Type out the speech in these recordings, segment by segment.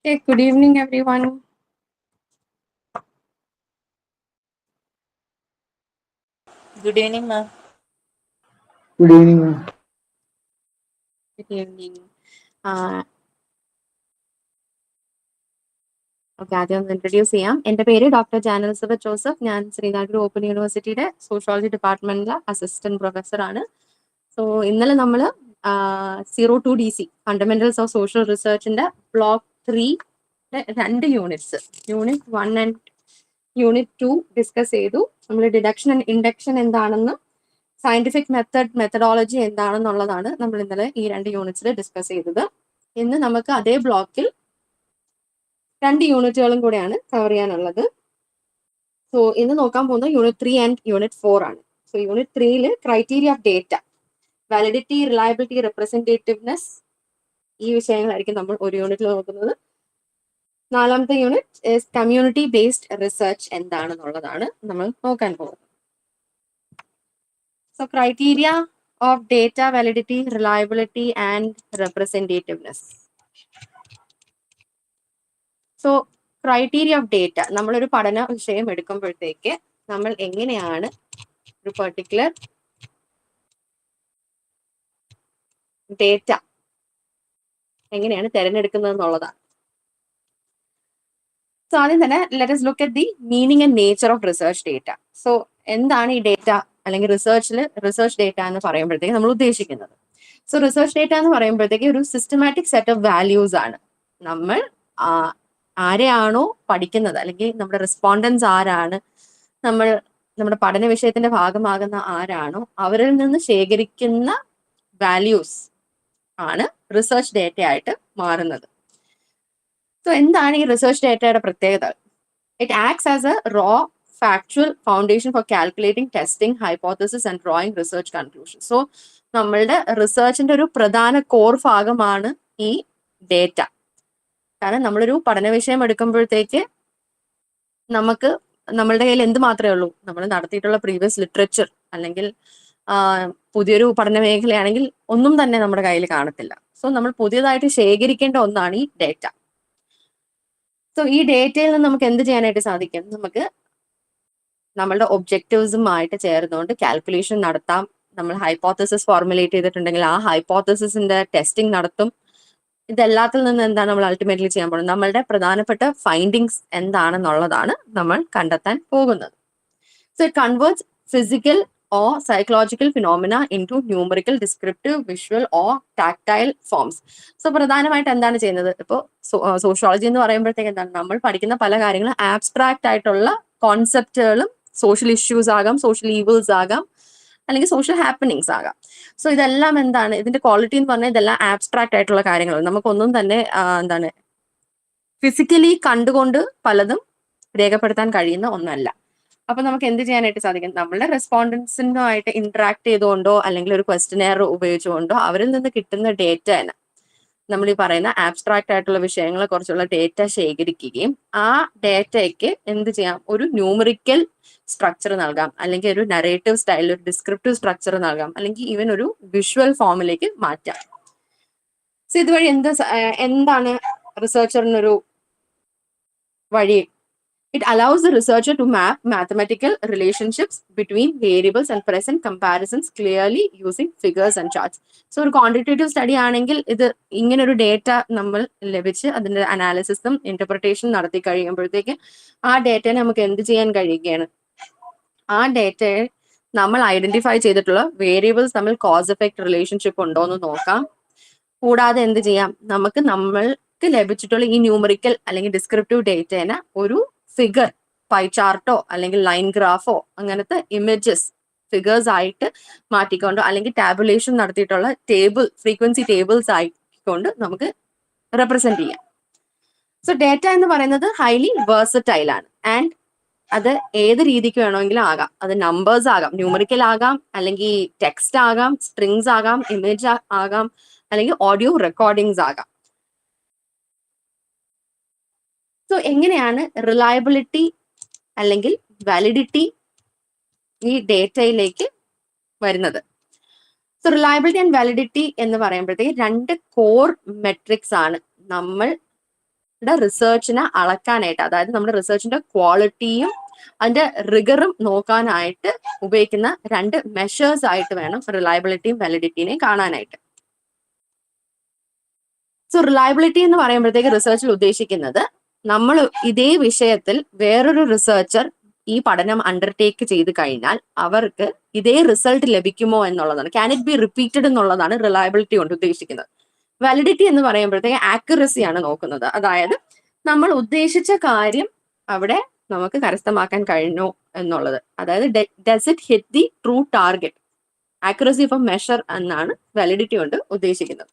Hey, good evening, everyone. Good evening, ma'am. Good evening, ma'am. Good evening. Okay, ആദ്യം ഒന്ന് introduce ചെയ്യാം. എൻ്റെ പേര് ഡോക്ടർ ജാനൽസബത്ത് ജോസഫ്. ഞാൻ ശ്രീനാഗൂർ ഓപ്പൺ യൂണിവേഴ്സിറ്റിയുടെ സോഷ്യോളജി ഡിപ്പാർട്ട്മെന്റിലെ അസിസ്റ്റന്റ് പ്രൊഫസറാണ്. സോ ഇന്നലെ നമ്മൾ 02DC ഫണ്ടമെന്റൽസ് ഓഫ് സോഷ്യൽ റിസർച്ചിന്റെ ബ്ലോക്ക് 3 രണ്ട് units, unit 1 and unit 2 discuss ചെയ്തു. നമ്മൾ ഡിഡക്ഷൻ ആൻഡ് ഇൻഡക്ഷൻ എന്താണെന്ന്, സയന്റിഫിക് മെത്തഡോളജി എന്താണെന്നുള്ളതാണ് നമ്മൾ ഇന്നലെ ഈ രണ്ട് യൂണിറ്റ്സിൽ ഡിസ്കസ് ചെയ്തത്. ഇന്ന് നമുക്ക് അതേ ബ്ലോക്കിൽ രണ്ട് യൂണിറ്റുകളും കൂടെയാണ് കവർ ചെയ്യാനുള്ളത്. സോ ഇന്ന് നോക്കാൻ പോകുന്നത് യൂണിറ്റ് 3 ആൻഡ് യൂണിറ്റ് 4 ആണ്. So unit 3 criteria of data, validity, reliability, representativeness, ഈ വിഷയങ്ങളായിരിക്കും നമ്മൾ ഒരു യൂണിറ്റിൽ നോക്കുന്നത്. നാലാമത്തെ യൂണിറ്റ് കമ്മ്യൂണിറ്റി ബേസ്ഡ് റിസർച്ച് എന്താണെന്നുള്ളതാണ് നമ്മൾ നോക്കാൻ പോകുന്നത്. So criteria of data, validity, reliability and representativeness. So criteria of data, നമ്മളൊരു പഠന വിഷയം എടുക്കുമ്പോഴത്തേക്ക് നമ്മൾ എങ്ങനെയാണ് ഒരു പെർട്ടിക്കുലർ ഡേറ്റ എങ്ങനെയാണ് തിരഞ്ഞെടുക്കുന്നത് എന്നുള്ളതാണ്. സോ ആദ്യം തന്നെ let us look at the meaning and nature of research data. So എന്താണ് ഈ ഡേറ്റ അല്ലെങ്കിൽ റിസർച്ച് ഡേറ്റ എന്ന് പറയുമ്പോഴത്തേക്ക് നമ്മൾ ഉദ്ദേശിക്കുന്നത്? സോ റിസർച്ച് ഡേറ്റ എന്ന് പറയുമ്പോഴത്തേക്ക് ഒരു സിസ്റ്റമാറ്റിക് സെറ്റ് ഓഫ് വാല്യൂസ് ആണ്. നമ്മൾ ആരെയാണോ പഠിക്കുന്നത്, അല്ലെങ്കിൽ നമ്മുടെ റെസ്പോണ്ടൻസ് ആരാണ്, നമ്മുടെ പഠന വിഷയത്തിന്റെ ഭാഗമാകുന്ന ആരാണോ അവരിൽ നിന്ന് ശേഖരിക്കുന്ന വാല്യൂസ് ആണ് റിസർച്ച് ഡേറ്റ ആയിട്ട് മാറുന്നത്. സോ എന്താണ് ഈ റിസർച്ച് ഡേറ്റയുടെ പ്രത്യേകത? It acts as a raw factual foundation for calculating, testing hypothesis and drawing research conclusion. So നമ്മളുടെ റിസർച്ചിന്റെ ഒരു പ്രധാന കോർ ഭാഗമാണ് ഈ ഡേറ്റ. കാരണം നമ്മളൊരു പഠന വിഷയം എടുക്കുമ്പോഴത്തേക്ക് നമുക്ക് നമ്മളുടെ കയ്യിൽ എന്ത് മാത്രമേ ഉള്ളൂ? നമ്മൾ നടത്തിയിട്ടുള്ള പ്രീവിയസ് ലിറ്ററേച്ചർ, അല്ലെങ്കിൽ പുതിയൊരു പഠന മേഖലയാണെങ്കിൽ ഒന്നും തന്നെ നമ്മുടെ കയ്യിൽ കാണത്തില്ല. സോ നമ്മൾ പുതിയതായിട്ട് ശേഖരിക്കേണ്ട ഒന്നാണ് ഈ ഡേറ്റ. സോ ഈ ഡേറ്റയിൽ നിന്ന് നമുക്ക് എന്ത് ചെയ്യാനായിട്ട് സാധിക്കും? നമുക്ക് നമ്മളുടെ ഒബ്ജക്റ്റീവ്സുമായിട്ട് ചേർന്നുകൊണ്ട് കാൽക്കുലേഷൻ നടത്താം. നമ്മൾ ഹൈപ്പോത്തസിസ് ഫോർമുലേറ്റ് ചെയ്തിട്ടുണ്ടെങ്കിൽ ആ ഹൈപ്പോത്തസിസിന്റെ ടെസ്റ്റിംഗ് നടത്തും. ഇതെല്ലാത്തിൽ നിന്ന് എന്താണ് നമ്മൾ അൾട്ടിമേറ്റ്ലി ചെയ്യാൻ പോകുന്നത്? നമ്മളുടെ പ്രധാനപ്പെട്ട ഫൈൻഡിങ്സ് എന്താണെന്നുള്ളതാണ് നമ്മൾ കണ്ടെത്താൻ പോകുന്നത്. So it converts physical or psychological phenomena into numerical, descriptive, visual or tactile forms. So പ്രധാനമായിട്ട് എന്താണ് ചെയ്യുന്നത്? ഇപ്പോൾ സോഷ്യോളജി എന്ന് പറയുമ്പോഴത്തേക്ക് എന്താണ്, നമ്മൾ പഠിക്കുന്ന പല കാര്യങ്ങളും ആബ്സ്ട്രാക്ട് ആയിട്ടുള്ള കോൺസെപ്റ്റുകളും സോഷ്യൽ ഇഷ്യൂസ് ആകാം, സോഷ്യൽ ഈവിൾസ് ആകാം, അല്ലെങ്കിൽ സോഷ്യൽ ഹാപ്പനിങ്സ് ആകാം. സോ ഇതെല്ലാം എന്താണ്, ഇതിന്റെ ക്വാളിറ്റി എന്ന് പറഞ്ഞാൽ ഇതെല്ലാം ആബ്സ്ട്രാക്ട് ആയിട്ടുള്ള കാര്യങ്ങൾ. നമുക്കൊന്നും തന്നെ എന്താണ് ഫിസിക്കലി കണ്ടുകൊണ്ട് പലതും രേഖപ്പെടുത്താൻ കഴിയുന്ന ഒന്നല്ല. അപ്പൊ നമുക്ക് എന്ത് ചെയ്യാനായിട്ട് സാധിക്കും? നമ്മളുടെ റെസ്പോണ്ടൻസിനുമായിട്ട് ഇന്ററാക്ട് ചെയ്തുകൊണ്ടോ അല്ലെങ്കിൽ ഒരു ക്വസ്റ്റനെയർ ഉപയോഗിച്ചുകൊണ്ടോ അവരിൽ നിന്ന് കിട്ടുന്ന ഡേറ്റ തന്നെ, നമ്മൾ ഈ പറയുന്ന ആബ്സ്ട്രാക്ട് ആയിട്ടുള്ള വിഷയങ്ങളെ കുറിച്ചുള്ള ഡേറ്റ ശേഖരിക്കുകയും ആ ഡേറ്റയ്ക്ക് എന്ത് ചെയ്യാം? ഒരു ന്യൂമറിക്കൽ സ്ട്രക്ചർ നൽകാം, അല്ലെങ്കിൽ ഒരു നറേറ്റീവ് സ്റ്റൈൽ, ഒരു ഡിസ്ക്രിപ്റ്റീവ് സ്ട്രക്ചർ നൽകാം, അല്ലെങ്കിൽ ഈവൻ ഒരു വിഷ്വൽ ഫോമിലേക്ക് മാറ്റാം. സോ ഇതുവഴി എന്താണ് റിസർച്ചറിനൊരു വഴി? It allows the researcher to map mathematical relationships between variables and present comparisons clearly using figures and charts. So ഒരു ക്വാണ്ടിറ്റേറ്റീവ് സ്റ്റഡി ആണെങ്കിൽ ഇത് ഇങ്ങനെ ഒരു ഡേറ്റ നമ്മൾ ലഭിച്ച് അതിന്റെ അനാലിസിസും ഇന്റർപ്രിട്ടേഷനും നടത്തി കഴിയുമ്പോഴത്തേക്ക് ആ ഡേറ്റയെ നമുക്ക് എന്ത് ചെയ്യാൻ കഴിയുകയാണ്? ആ ഡേറ്റയെ നമ്മൾ ഐഡന്റിഫൈ ചെയ്തിട്ടുള്ള വേരിയബിൾസ് തമ്മിൽ കോസ് എഫക്ട് റിലേഷൻഷിപ്പ് ഉണ്ടോ എന്ന് നോക്കാം. കൂടാതെ എന്ത് ചെയ്യാം? നമ്മൾക്ക് ലഭിച്ചിട്ടുള്ള ഈ ന്യൂമറിക്കൽ അല്ലെങ്കിൽ ഡിസ്ക്രിപ്റ്റീവ് ഡേറ്റേനെ ഒരു ഫിഗർ, പൈ ചാർട്ടോ അല്ലെങ്കിൽ ലൈൻ ഗ്രാഫോ അങ്ങനത്തെ ഇമേജസ് ഫിഗേഴ്സ് ആയിട്ട് മാറ്റിക്കൊണ്ടോ, അല്ലെങ്കിൽ ടാബുലേഷൻ നടത്തിയിട്ടുള്ള ഫ്രീക്വൻസി ടേബിൾസ് ആയിക്കൊണ്ട് നമുക്ക് റെപ്രസെന്റ് ചെയ്യാം. സോ ഡേറ്റ എന്ന് പറയുന്നത് ഹൈലി വേഴ്സറ്റൈൽ ആണ്. ആൻഡ് അത് ഏത് രീതിക്ക് വേണമെങ്കിലും ആകാം. അത് നമ്പേഴ്സ് ആകാം, ന്യൂമറിക്കൽ ആകാം, അല്ലെങ്കിൽ ടെക്സ്റ്റ് ആകാം, സ്ട്രിങ്സ് ആകാം, ഇമേജ് ആകാം, അല്ലെങ്കിൽ ഓഡിയോ റെക്കോർഡിങ്സ് ആകാം. സോ എങ്ങനെയാണ് റിലയബിലിറ്റി അല്ലെങ്കിൽ വാലിഡിറ്റി ഈ ഡേറ്റയിലേക്ക് വരുന്നത്? സോ റിലയബിലിറ്റി ആൻഡ് വാലിഡിറ്റി എന്ന് പറയുമ്പോഴത്തേക്ക് രണ്ട് കോർ മെട്രിക്സ് ആണ് നമ്മൾ റിസർച്ചിനെ അളക്കാനായിട്ട്, അതായത് നമ്മുടെ റിസർച്ചിന്റെ ക്വാളിറ്റിയും അതിന്റെ റിഗറും നോക്കാനായിട്ട് ഉപയോഗിക്കുന്ന രണ്ട് മെഷേഴ്സ് ആയിട്ട് വേണം റിലയബിലിറ്റിയും വാലിഡിറ്റിനെയും കാണാനായിട്ട്. സോ റിലയബിലിറ്റി എന്ന് പറയുമ്പോഴത്തേക്ക് റിസർച്ചിൽ ഉദ്ദേശിക്കുന്നത് നമ്മൾ ഇതേ വിഷയത്തിൽ വേറൊരു റിസർച്ചർ ഈ പഠനം അണ്ടർടേക്ക് ചെയ്ത് കഴിഞ്ഞാൽ അവർക്ക് ഇതേ റിസൾട്ട് ലഭിക്കുമോ എന്നുള്ളതാണ്. ക്യാൻ ഇറ്റ് ബി റിപ്പീറ്റഡ് എന്നുള്ളതാണ് റിലയബിലിറ്റി കൊണ്ട് ഉദ്ദേശിക്കുന്നത്. വാലിഡിറ്റി എന്ന് പറയുമ്പോഴത്തേക്ക് ആക്യുറസി ആണ് നോക്കുന്നത്. അതായത് നമ്മൾ ഉദ്ദേശിച്ച കാര്യം അവിടെ നമുക്ക് കരസ്ഥമാക്കാൻ കഴിഞ്ഞു എന്നുള്ളത്. അതായത് does it hit the true target. Accuracy of measure എന്നാണ് വാലിഡിറ്റി കൊണ്ട് ഉദ്ദേശിക്കുന്നത്.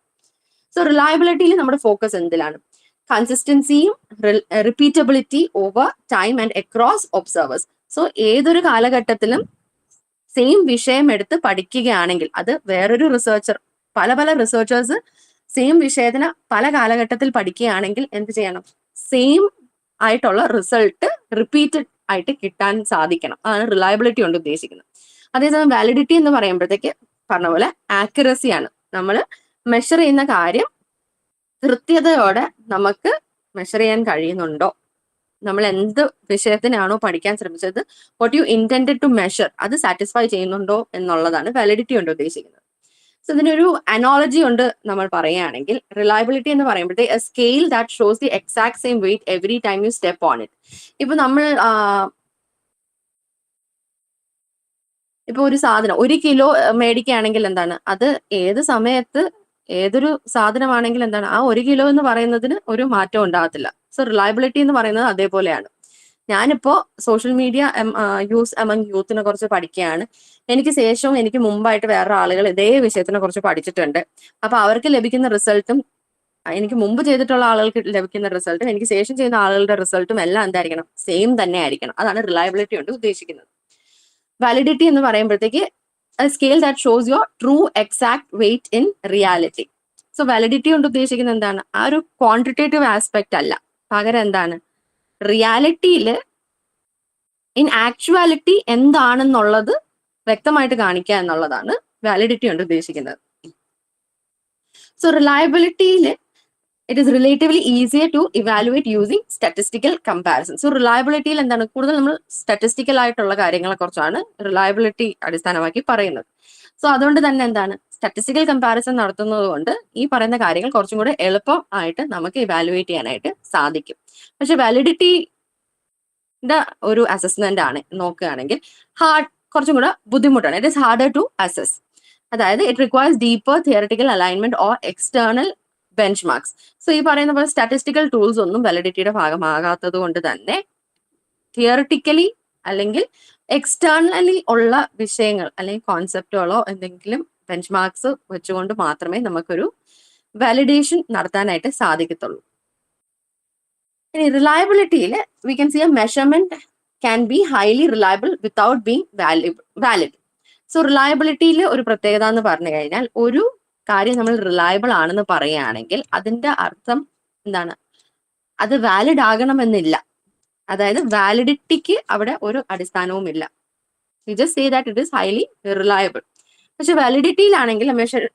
സോ റിലയബിലിറ്റിയിൽ നമ്മുടെ ഫോക്കസ് എന്തിലാണ്? കൺസിസ്റ്റൻസിയും repeatability over time and across observers. So ഏതൊരു കാലഘട്ടത്തിലും സെയിം വിഷയം എടുത്ത് പഠിക്കുകയാണെങ്കിൽ, അത് വേറൊരു റിസർച്ചർ, പല പല റിസർച്ചേഴ്സ് സെയിം വിഷയത്തിന് പല കാലഘട്ടത്തിൽ പഠിക്കുകയാണെങ്കിൽ എന്ത് ചെയ്യണം? സെയിം ആയിട്ടുള്ള റിസൾട്ട് റിപ്പീറ്റഡ് ആയിട്ട് കിട്ടാൻ സാധിക്കണം. അതാണ് റിലയബിലിറ്റി കൊണ്ട് ഉദ്ദേശിക്കുന്നത്. അതേസമയം വാലിഡിറ്റി എന്ന് പറയുമ്പോഴത്തേക്ക് പറഞ്ഞ പോലെ ആക്യുറസിയാണ്. നമ്മൾ മെഷർ ചെയ്യുന്ന കാര്യം കൃത്യതയോടെ നമുക്ക് മെഷർ ചെയ്യാൻ കഴിയുന്നുണ്ടോ, നമ്മൾ എന്ത് വിഷയത്തിനാണോ പഠിക്കാൻ ശ്രമിച്ചത്, what you intended to measure, അത് സാറ്റിസ്ഫൈ ചെയ്യുന്നുണ്ടോ എന്നുള്ളതാണ് വാലിഡിറ്റി കൊണ്ട് ഉദ്ദേശിക്കുന്നത്. സോ ഇതിനൊരു അനോളജി കൊണ്ട് നമ്മൾ പറയുകയാണെങ്കിൽ, റിലയബിലിറ്റി എന്ന് പറയുമ്പോഴത്തേക്ക് A scale that shows the exact same wait every time you step on it. ഇപ്പൊ നമ്മൾ ഇപ്പൊ ഒരു സാധനം 1 കിലോ മേടിക്കുകയാണെങ്കിൽ എന്താണ്, അത് ഏത് സമയത്ത് ഏതൊരു സാധനമാണെങ്കിൽ എന്താണ്, ആ 1 കിലോ എന്ന് പറയുന്നതിന് ഒരു മാറ്റം ഉണ്ടാകത്തില്ല. സോ റിലയബിലിറ്റി എന്ന് പറയുന്നത് അതേപോലെയാണ്. ഞാനിപ്പോ സോഷ്യൽ മീഡിയ യൂസ് അമംഗ് യൂത്തിനെ കുറിച്ച് പഠിക്കുകയാണ്. എനിക്ക് ശേഷവും എനിക്ക് മുമ്പായിട്ട് വേറെ ആളുകൾ ഇതേ വിഷയത്തിനെ കുറിച്ച് പഠിച്ചിട്ടുണ്ട്. അപ്പൊ അവർക്ക് ലഭിക്കുന്ന റിസൾട്ടും എനിക്ക് മുമ്പ് ചെയ്തിട്ടുള്ള ആളുകൾക്ക് ലഭിക്കുന്ന റിസൾട്ടും എനിക്ക് ശേഷം ചെയ്യുന്ന ആളുകളുടെ റിസൾട്ടും എല്ലാം എന്തായിരിക്കണം? സെയിം തന്നെ ആയിരിക്കണം. അതാണ് റിലയബിലിറ്റി കൊണ്ട് ഉദ്ദേശിക്കുന്നത്. വാലിഡിറ്റി എന്ന് പറയുമ്പോഴത്തേക്ക് scale that shows your true exact weight in reality. So validity കൊണ്ട് ഉദ്ദേശിക്കുന്നത് എന്താണ്? ആ ഒരു ക്വാണ്ടിറ്റേറ്റീവ് ആസ്പെക്ട് അല്ല, പകരം എന്താണ്, റിയാലിറ്റിയിൽ ഇൻ ആക്ച്വാലിറ്റി എന്താണെന്നുള്ളത് വ്യക്തമായിട്ട് കാണിക്കുക എന്നുള്ളതാണ് വാലിഡിറ്റി കൊണ്ട് ഉദ്ദേശിക്കുന്നത്. സോ റിലയബിലിറ്റിയിൽ it is relatively easier to evaluate using statistical comparison. So റിലയബിലിറ്റിയിൽ എന്താണ്, കൂടുതൽ നമ്മൾ സ്റ്റാറ്റിസ്റ്റിക്കൽ ആയിട്ടുള്ള കാര്യങ്ങളെ കുറിച്ചാണ് റിലയബിലിറ്റി അടിസ്ഥാനമാക്കി പറയുന്നത്. സോ അതുകൊണ്ട് തന്നെ എന്താണ്, സ്റ്റാറ്റിസ്റ്റിക്കൽ കമ്പാരിസൺ നടത്തുന്നത് കൊണ്ട് ഈ പറയുന്ന കാര്യങ്ങൾ കുറച്ചും കൂടെ എളുപ്പം ആയിട്ട് നമുക്ക് ഇവാലുവേറ്റ് ചെയ്യാനായിട്ട് സാധിക്കും. പക്ഷെ വാലിഡിറ്റിയുടെ ഒരു അസസ്മെന്റ് ആണ് നോക്കുകയാണെങ്കിൽ കുറച്ചും കൂടെ ബുദ്ധിമുട്ടാണ്. It is harder to assess. അതായത് it requires deeper theoretical alignment or external benchmarks. So ഈ പറയുന്ന പോലെ സ്റ്റാറ്റിസ്റ്റിക്കൽ ടൂൾസ് ഒന്നും വാലിഡിറ്റിയുടെ ഭാഗമാകാത്തത് കൊണ്ട് തന്നെ തിയററ്റിക്കലി അല്ലെങ്കിൽ എക്സ്റ്റേണലി ഉള്ള വിഷയങ്ങൾ അല്ലെങ്കിൽ കോൺസെപ്റ്റുകളോ എന്തെങ്കിലും ബെഞ്ച് മാർക്സ് വെച്ചുകൊണ്ട് മാത്രമേ നമുക്കൊരു വാലിഡേഷൻ നടത്താനായിട്ട് സാധിക്കത്തുള്ളൂ. ഇനി റിലയബിലിറ്റിയിൽ we can see a measurement can be highly reliable without being valid. So റിലയബിലിറ്റിയിൽ ഒരു പ്രത്യേകത എന്ന് പറഞ്ഞു കഴിഞ്ഞാൽ, ഒരു കാര്യം നമ്മൾ റിലയബിൾ ആണെന്ന് പറയുകയാണെങ്കിൽ അതിന്റെ അർത്ഥം എന്താണ്, അത് വാലിഡ് ആകണമെന്നില്ല. അതായത് വാലിഡിറ്റിക്ക് അവിടെ ഒരു അടിസ്ഥാനവും ഇല്ല. You just say that it is highly reliable. പക്ഷെ വാലിഡിറ്റിയിലാണെങ്കിൽ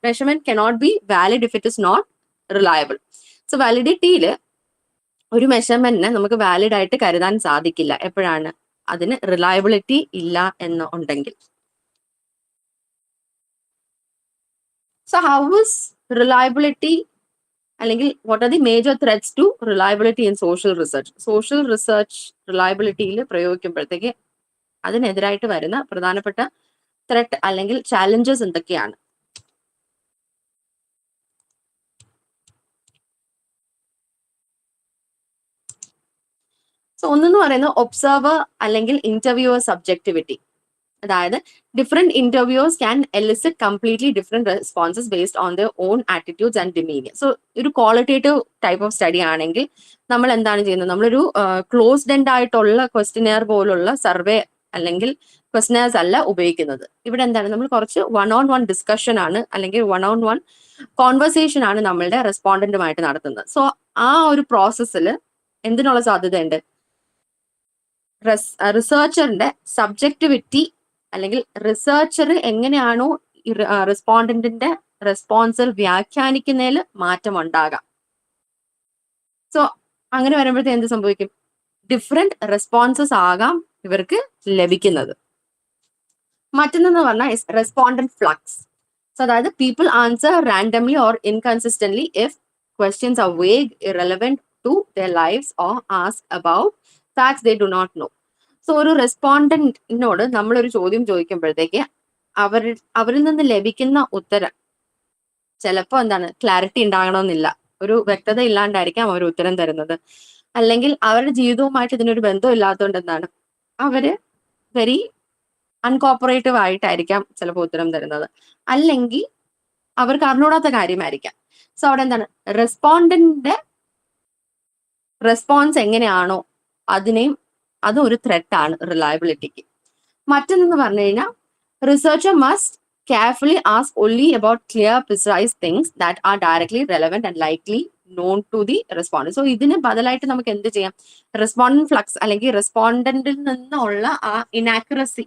measurement cannot be valid if it is not reliable. So വാലിഡിറ്റിയിൽ ഒരു മെഷർമെന്റിനെ നമുക്ക് വാലിഡ് ആയിട്ട് കരുതാൻ സാധിക്കില്ല. എപ്പോഴാണ്? അതിന് റിലയബിലിറ്റി ഇല്ല എന്ന് ഉണ്ടെങ്കിൽ. So how is reliability അല്ലെങ്കിൽ what are the major threats to reliability in social research? Social research റിലയബിലിറ്റിയിൽ പ്രയോഗിക്കുമ്പോഴത്തേക്ക് അതിനെതിരായിട്ട് വരുന്ന പ്രധാനപ്പെട്ട ത്രെറ്റ് അല്ലെങ്കിൽ ചാലഞ്ചസ് എന്തൊക്കെയാണ്? സോ ഒന്നെന്ന് പറയുന്നത് ഒബ്സർവർ അല്ലെങ്കിൽ ഇന്റർവ്യൂവർ സബ്ജക്ടിവിറ്റി. അതായത് different interviews can elicit completely different responses based on their on attitudes and demeanour. So ഒരു ക്വാളിറ്റേറ്റീവ് ടൈപ്പ് ഓഫ് സ്റ്റഡി ആണെങ്കിൽ നമ്മൾ എന്താണ് ചെയ്യുന്നത്? നമ്മളൊരു ക്ലോസ്ഡ് എൻഡ് ആയിട്ടുള്ള ക്വസ്റ്റിനെയർ പോലുള്ള സർവേ അല്ലെങ്കിൽ ക്വസ്റ്റിനെയർസ് അല്ല ഉപയോഗിക്കുന്നത്. ഇവിടെ എന്താണ്, നമ്മൾ കുറച്ച് 1-on-1 ഡിസ്കഷൻ ആണ് അല്ലെങ്കിൽ 1-on-1 കോൺവെർസേഷൻ ആണ് നമ്മളുടെ റെസ്പോണ്ടന്റുമായിട്ട് നടത്തുന്നത്. സോ ആ ഒരു പ്രോസസ്സിൽ എന്തിനുള്ള സാധ്യതയുണ്ട്? റിസർച്ചറിന്റെ സബ്ജക്ടിവിറ്റി അല്ലെങ്കിൽ റിസർച്ചർ എങ്ങനെയാണോ റെസ്പോണ്ടന്റിന്റെ റെസ്പോൺസിൽ വ്യാഖ്യാനിക്കുന്നതിൽ മാറ്റം ഉണ്ടാകാം. സോ അങ്ങനെ വരുമ്പോഴത്തേക്ക് എന്ത് സംഭവിക്കും? ഡിഫറെന്റ് റെസ്പോൺസസ് ആകാം ഇവർക്ക് ലഭിക്കുന്നത്. മറ്റൊന്നെന്ന് പറഞ്ഞാൽ റെസ്പോണ്ടന്റ് ഫ്ലക്സ്. സോ അതായത് people answer randomly or inconsistently if questions are vague, irrelevant to their lifes or ask about facts they do not know. So ഒരു റെസ്പോണ്ടന്റിനോട് നമ്മളൊരു ചോദ്യം ചോദിക്കുമ്പോഴത്തേക്ക് അവരിൽ നിന്ന് ലഭിക്കുന്ന ഉത്തരം ചിലപ്പോൾ എന്താണ് ക്ലാരിറ്റി ഉണ്ടാകണമെന്നില്ല, ഒരു വ്യക്തത ഇല്ലാണ്ടായിരിക്കാം അവർ ഉത്തരം തരുന്നത്. അല്ലെങ്കിൽ അവരുടെ ജീവിതവുമായിട്ട് ഇതിനൊരു ബന്ധം ഇല്ലാത്തതുകൊണ്ട് എന്താണ് അവര് വെരി അൺകോപ്പറേറ്റീവ് ആയിട്ടായിരിക്കാം ചിലപ്പോൾ ഉത്തരം തരുന്നത്. അല്ലെങ്കിൽ അവർക്ക് അറിഞ്ഞൂടാത്ത കാര്യമായിരിക്കാം. സോ അവിടെ എന്താണ് റെസ്പോണ്ടന്റിന്റെ റെസ്പോൺസ് എങ്ങനെയാണോ അതും ഒരു ത്രെറ്റ് ആണ് റിലയബിലിറ്റിക്ക്. മറ്റൊന്നെന്ന് പറഞ്ഞു കഴിഞ്ഞാൽ researcher must carefully ask only about clear, precise things that are directly relevant and likely known to the respondent. So ഇതിന് ബദലായിട്ട് നമുക്ക് എന്ത് ചെയ്യാം? റെസ്പോണ്ടന്റ് ഫ്ലക്സ് അല്ലെങ്കിൽ റെസ്പോണ്ടന്റിൽ നിന്നുള്ള ആ ഇനാക്യുറസി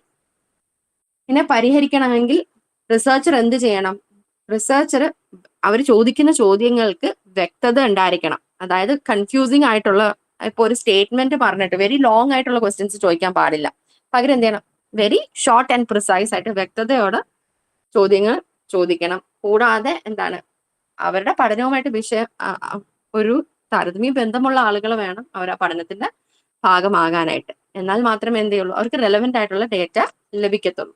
ഇതിനെ പരിഹരിക്കണമെങ്കിൽ റിസർച്ചർ എന്ത് ചെയ്യണം? റിസർച്ചർ അവർ ചോദിക്കുന്ന ചോദ്യങ്ങൾക്ക് വ്യക്തത ഉണ്ടായിരിക്കണം. അതായത് കൺഫ്യൂസിങ് ആയിട്ടുള്ള ഇപ്പൊ ഒരു സ്റ്റേറ്റ്മെന്റ് പറഞ്ഞിട്ട് വെരി ലോങ് ആയിട്ടുള്ള ക്വസ്റ്റ്യൻസ് ചോദിക്കാൻ പാടില്ല. പകരം എന്ത് ചെയ്യണം? വെരി ഷോർട്ട് ആൻഡ് പ്രിസൈസ് ആയിട്ട് വ്യക്തതയോടെ ചോദ്യങ്ങൾ ചോദിക്കണം. കൂടാതെ എന്താണ് അവരുടെ പഠനവുമായിട്ട് ഒരു താരതമ്യ ബന്ധമുള്ള ആളുകൾ വേണം അവർ ആ പഠനത്തിന്റെ ഭാഗമാകാനായിട്ട്. എന്നാൽ മാത്രമേ എന്ത് ചെയ്യുള്ളൂ? അവർക്ക് റെലവെന്റ് ആയിട്ടുള്ള ഡേറ്റ ലഭിക്കത്തുള്ളൂ.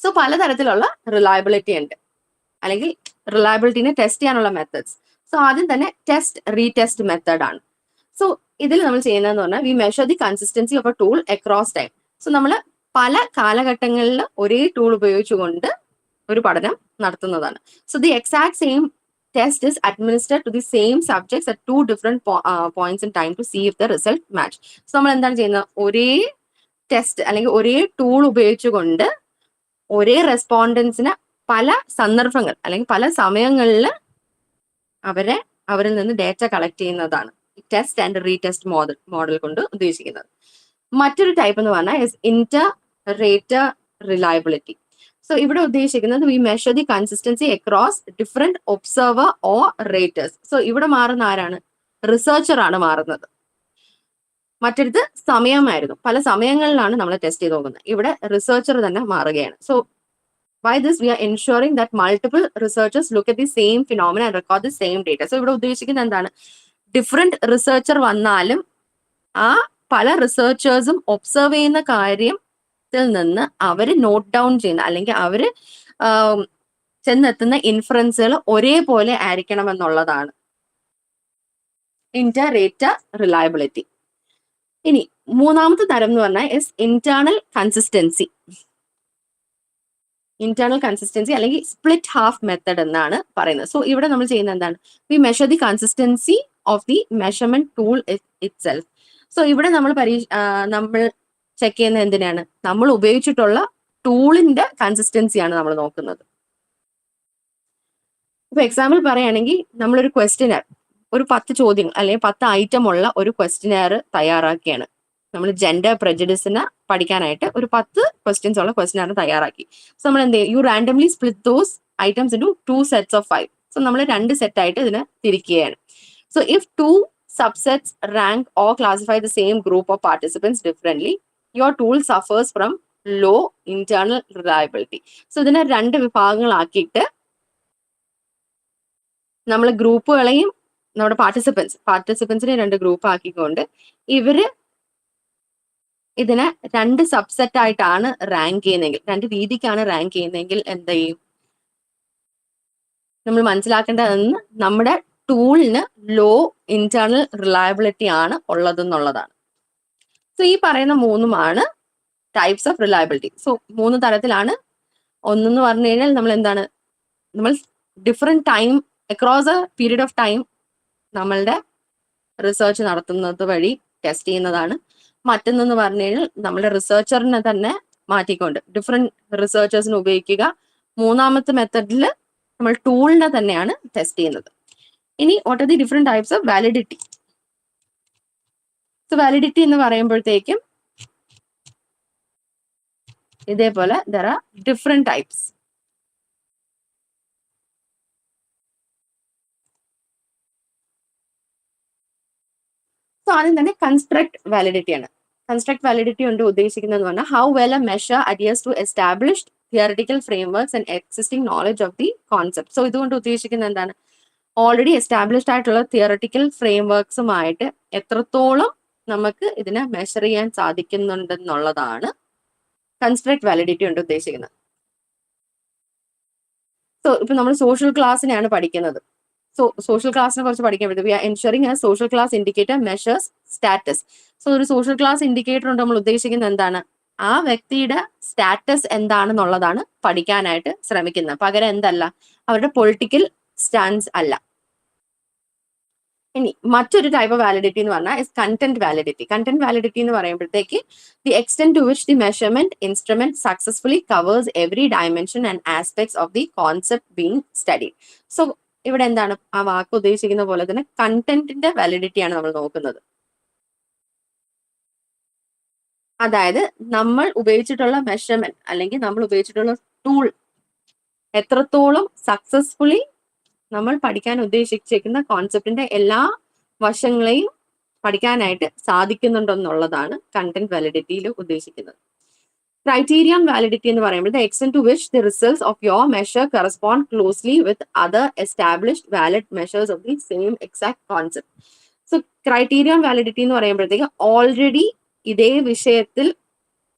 സോ പലതരത്തിലുള്ള റിലയബിലിറ്റി ഉണ്ട്, അല്ലെങ്കിൽ റിലയബിലിറ്റിനെ ടെസ്റ്റ് ചെയ്യാനുള്ള മെത്തേഡ്സ്. സോ ആദ്യം തന്നെ ടെസ്റ്റ് റീടെസ്റ്റ് മെത്തേഡ് ആണ്. സോ ഇതിൽ നമ്മൾ ചെയ്യുന്നതെന്ന് പറഞ്ഞാൽ we measure the consistency of a tool across time. So നമ്മൾ പല കാലഘട്ടങ്ങളിൽ ഒരേ ടൂൾ ഉപയോഗിച്ചുകൊണ്ട് ഒരു പഠനം നടത്തുന്നതാണ്. So the exact same test is administered to the same subjects at 2 different points in time to see if the result match. So നമ്മൾ എന്താണ് ചെയ്യുന്നത്? ഒരേ ടെസ്റ്റ് അല്ലെങ്കിൽ ഒരേ ടൂൾ ഉപയോഗിച്ചുകൊണ്ട് ഒരേ റെസ്പോണ്ടൻസിന് പല സന്ദർഭങ്ങൾ അല്ലെങ്കിൽ പല സമയങ്ങളിൽ അവരിൽ നിന്ന് ഡേറ്റ കളക്ട് ചെയ്യുന്നതാണ് ടെസ്റ്റ് ആൻഡ് റീടെസ്റ്റ് മോഡൽ കൊണ്ട് ഉദ്ദേശിക്കുന്നത്. മറ്റൊരു ടൈപ്പ് എന്ന് പറഞ്ഞാൽ ഇന്റർ-റേറ്റർ റിലയബിലിറ്റി. സോ ഇവിടെ ഉദ്ദേശിക്കുന്നത് we measure the consistency across different observer or raters. So ഇവിടെ മാറുന്ന ആരാണ്? റിസർച്ചർ ആണ് മാറുന്നത്. മറ്റൊരുത് സമയമായിരുന്നു, പല സമയങ്ങളിലാണ് നമ്മൾ ടെസ്റ്റ് ചെയ്ത് നോക്കുന്നത്. ഇവിടെ റിസർച്ചർ തന്നെ മാറുകയാണ്. So by this we are ensuring that multiple researchers look at the same phenomena and record the same data. So ഇവിടെ ഉദ്ദേശിക്കുന്നത് എന്താണ്? ഡിഫറെന്റ് റിസർച്ചർ വന്നാലും ആ പല റിസർച്ചേഴ്സും ഒബ്സർവ് ചെയ്യുന്ന കാര്യത്തിൽ നിന്ന് അവര് നോട്ട് ഡൗൺ ചെയ്യുന്ന അല്ലെങ്കിൽ അവര് ചെന്നെത്തുന്ന ഇൻഫറൻസുകൾ ഒരേപോലെ ആയിരിക്കണം എന്നുള്ളതാണ് ഇന്റർ-റേറ്റർ റിലയബിലിറ്റി. ഇനി മൂന്നാമത്തെ തരം എന്ന് പറഞ്ഞാൽ is internal consistency. Internal consistency അല്ലെങ്കിൽ സ്പ്ലിറ്റ് ഹാഫ് മെത്തഡ് എന്നാണ് പറയുന്നത്. സോ ഇവിടെ നമ്മൾ ചെയ്യുന്നത് എന്താണ്? We measure the consistency of the measurement tool itself. So ഇവിടെ നമ്മൾ ചെക്ക് ചെയ്യുന്നത് എന്തിനാണ്? നമ്മൾ ഉപയോഗിച്ചിട്ടുള്ള ടൂളിന്റെ കൺസിസ്റ്റൻസിയാണ് നമ്മൾ നോക്കുന്നത്. ഇപ്പൊ എക്സാമ്പിൾ പറയുകയാണെങ്കിൽ നമ്മളൊരു ക്വസ്റ്റ്യനർ, ഒരു 10 ചോദ്യങ്ങൾ അല്ലെങ്കിൽ 10 ഐറ്റം ഉള്ള ഒരു ക്വസ്റ്റ്യനർ തയ്യാറാക്കിയാണ്. നമ്മൾ ജെൻഡർ പ്രെജുഡിസിനെ പഠിക്കാനായിട്ട് ഒരു 10 ക്വസ്റ്റ്യൻസ് ഉള്ള ക്വസ്റ്റ്യനർ തയ്യാറാക്കി. സോ നമ്മൾ എന്ത് ചെയ്യും? You randomly split those items into 2 sets of 5. So നമ്മൾ 2 സെറ്റ് ആയിട്ട് ഇതിനെ തിരിക്കുകയാണ്. So if 2 subsets rank or classify the same group of participants differently, your tool suffers from low internal reliability. So ഇതിനെ 2 വിഭാഗങ്ങളാക്കിയിട്ട് നമ്മൾ ഗ്രൂപ്പുകളെയും നമ്മുടെ പാർട്ടിസിപ്പൻസിനെ 2 ഗ്രൂപ്പ് ആക്കിക്കൊണ്ട് ഇതിനെ 2 subset ആയിട്ടാണ് rank ചെയ്യുന്നതെങ്കിൽ, 2 രീതിക്കാണ് റാങ്ക് ചെയ്യുന്നതെങ്കിൽ എന്ത് ചെയ്യും? നമ്മൾ മനസ്സിലാക്കേണ്ടതെന്ന് നമ്മുടെ ടൂളിന് ലോ ഇന്റേണൽ റിലയബിലിറ്റി ആണ് ഉള്ളതെന്നുള്ളതാണ്. സോ ഈ പറയുന്ന 3 ടൈപ്സ് ഓഫ് റിലയബിലിറ്റി. സോ 3 തരത്തിലാണ്. ഒന്നെന്ന് പറഞ്ഞു കഴിഞ്ഞാൽ നമ്മൾ different time across A period of time നമ്മളുടെ റിസർച്ച് നടത്തുന്നത് വഴി ടെസ്റ്റ് ചെയ്യുന്നതാണ്. മറ്റൊന്നെന്ന് പറഞ്ഞു കഴിഞ്ഞാൽ നമ്മുടെ റിസർച്ചറിനെ തന്നെ മാറ്റിക്കൊണ്ട് ഡിഫറെന്റ് റിസർച്ചേഴ്സിനെ ഉപയോഗിക്കുക. മൂന്നാമത്തെ മെത്തഡിൽ നമ്മൾ ടൂളിനെ തന്നെയാണ് ടെസ്റ്റ് ചെയ്യുന്നത്. ഇനി what are the different types of validity? So validity എന്ന് പറയുമ്പോഴത്തേക്കും ഇതേപോലെ there are different types. So ആദ്യം തന്നെ കൺസ്ട്രക്ട് വാലിഡിറ്റി ആണ്. കൺസ്ട്രക്ട് വാലിഡിറ്റി കൊണ്ട് ഉദ്ദേശിക്കുന്നത് പറഞ്ഞാൽ how well a measure adheres to established theoretical frameworks and existing knowledge of the concept. So ഇതുകൊണ്ട് ഉദ്ദേശിക്കുന്നത് എന്താണ്? ഓൾറെഡി എസ്റ്റാബ്ലിഷ്ഡ് ആയിട്ടുള്ള തിയറിറ്റിക്കൽ ഫ്രെയിംവർക്സുമായിട്ട് എത്രത്തോളം നമുക്ക് ഇതിനെ മെഷർ ചെയ്യാൻ സാധിക്കുന്നുണ്ടെന്നുള്ളതാണ് കൺസ്ട്രക്ട് വാലിഡിറ്റി കൊണ്ട് ഉദ്ദേശിക്കുന്നത്. സോ ഇപ്പൊ നമ്മൾ സോഷ്യൽ ക്ലാസ്സിനെയാണ് പഠിക്കുന്നത്. സോ സോഷ്യൽ ക്ലാസ്സിനെ കുറിച്ച് പഠിക്കാൻ പറ്റും. We are ensuring a social class indicator measures status. So ഒരു സോഷ്യൽ ക്ലാസ് ഇൻഡിക്കേറ്റർ കൊണ്ട് നമ്മൾ ഉദ്ദേശിക്കുന്നത് എന്താണ്? ആ വ്യക്തിയുടെ സ്റ്റാറ്റസ് എന്താണെന്നുള്ളതാണ് പഠിക്കാനായിട്ട് ശ്രമിക്കുന്നത്. പകരം എന്തല്ല, അവരുടെ പൊളിറ്റിക്കൽ സ്റ്റാൻസ് അല്ല. ഇനി മറ്റൊരു ടൈപ്പ് ഓഫ് വാലിഡിറ്റി എന്ന് പറഞ്ഞാൽ is content validity. Content validity എന്ന് പറയുമ്പോഴത്തേക്ക് the extent to which the measurement instrument successfully covers every dimension and aspects of the concept being studied. So ഇവിടെ എന്താണ് ആ വാക്ക് ഉദ്ദേശിക്കുന്ന പോലെ തന്നെ കണ്ടന്റിന്റെ വാലിഡിറ്റിയാണ് നമ്മൾ നോക്കുന്നത്. അതായത് നമ്മൾ ഉപയോഗിച്ചിട്ടുള്ള മെഷർമെന്റ് അല്ലെങ്കിൽ നമ്മൾ ഉപയോഗിച്ചിട്ടുള്ള ടൂൾ എത്രത്തോളം സക്സസ്ഫുള്ളി നമ്മൾ പഠിക്കാൻ ഉദ്ദേശിച്ചിരിക്കുന്ന കോൺസെപ്റ്റിന്റെ എല്ലാ വശങ്ങളെയും പഠിക്കാനായിട്ട് സാധിക്കുന്നുണ്ടെന്നുള്ളതാണ് കണ്ടന്റ് വാലിഡിറ്റിയിൽ ഉദ്ദേശിക്കുന്നത്. ക്രൈറ്റീരിയൻ വാലിഡിറ്റി എന്ന് പറയുമ്പോൾ the extent to which the results of your measure correspond closely with other established valid measures of the same exact concept. So criterion validity എന്ന് പറയുമ്പോഴത്തേക്ക് ഓൾറെഡി ഇതേ വിഷയത്തിൽ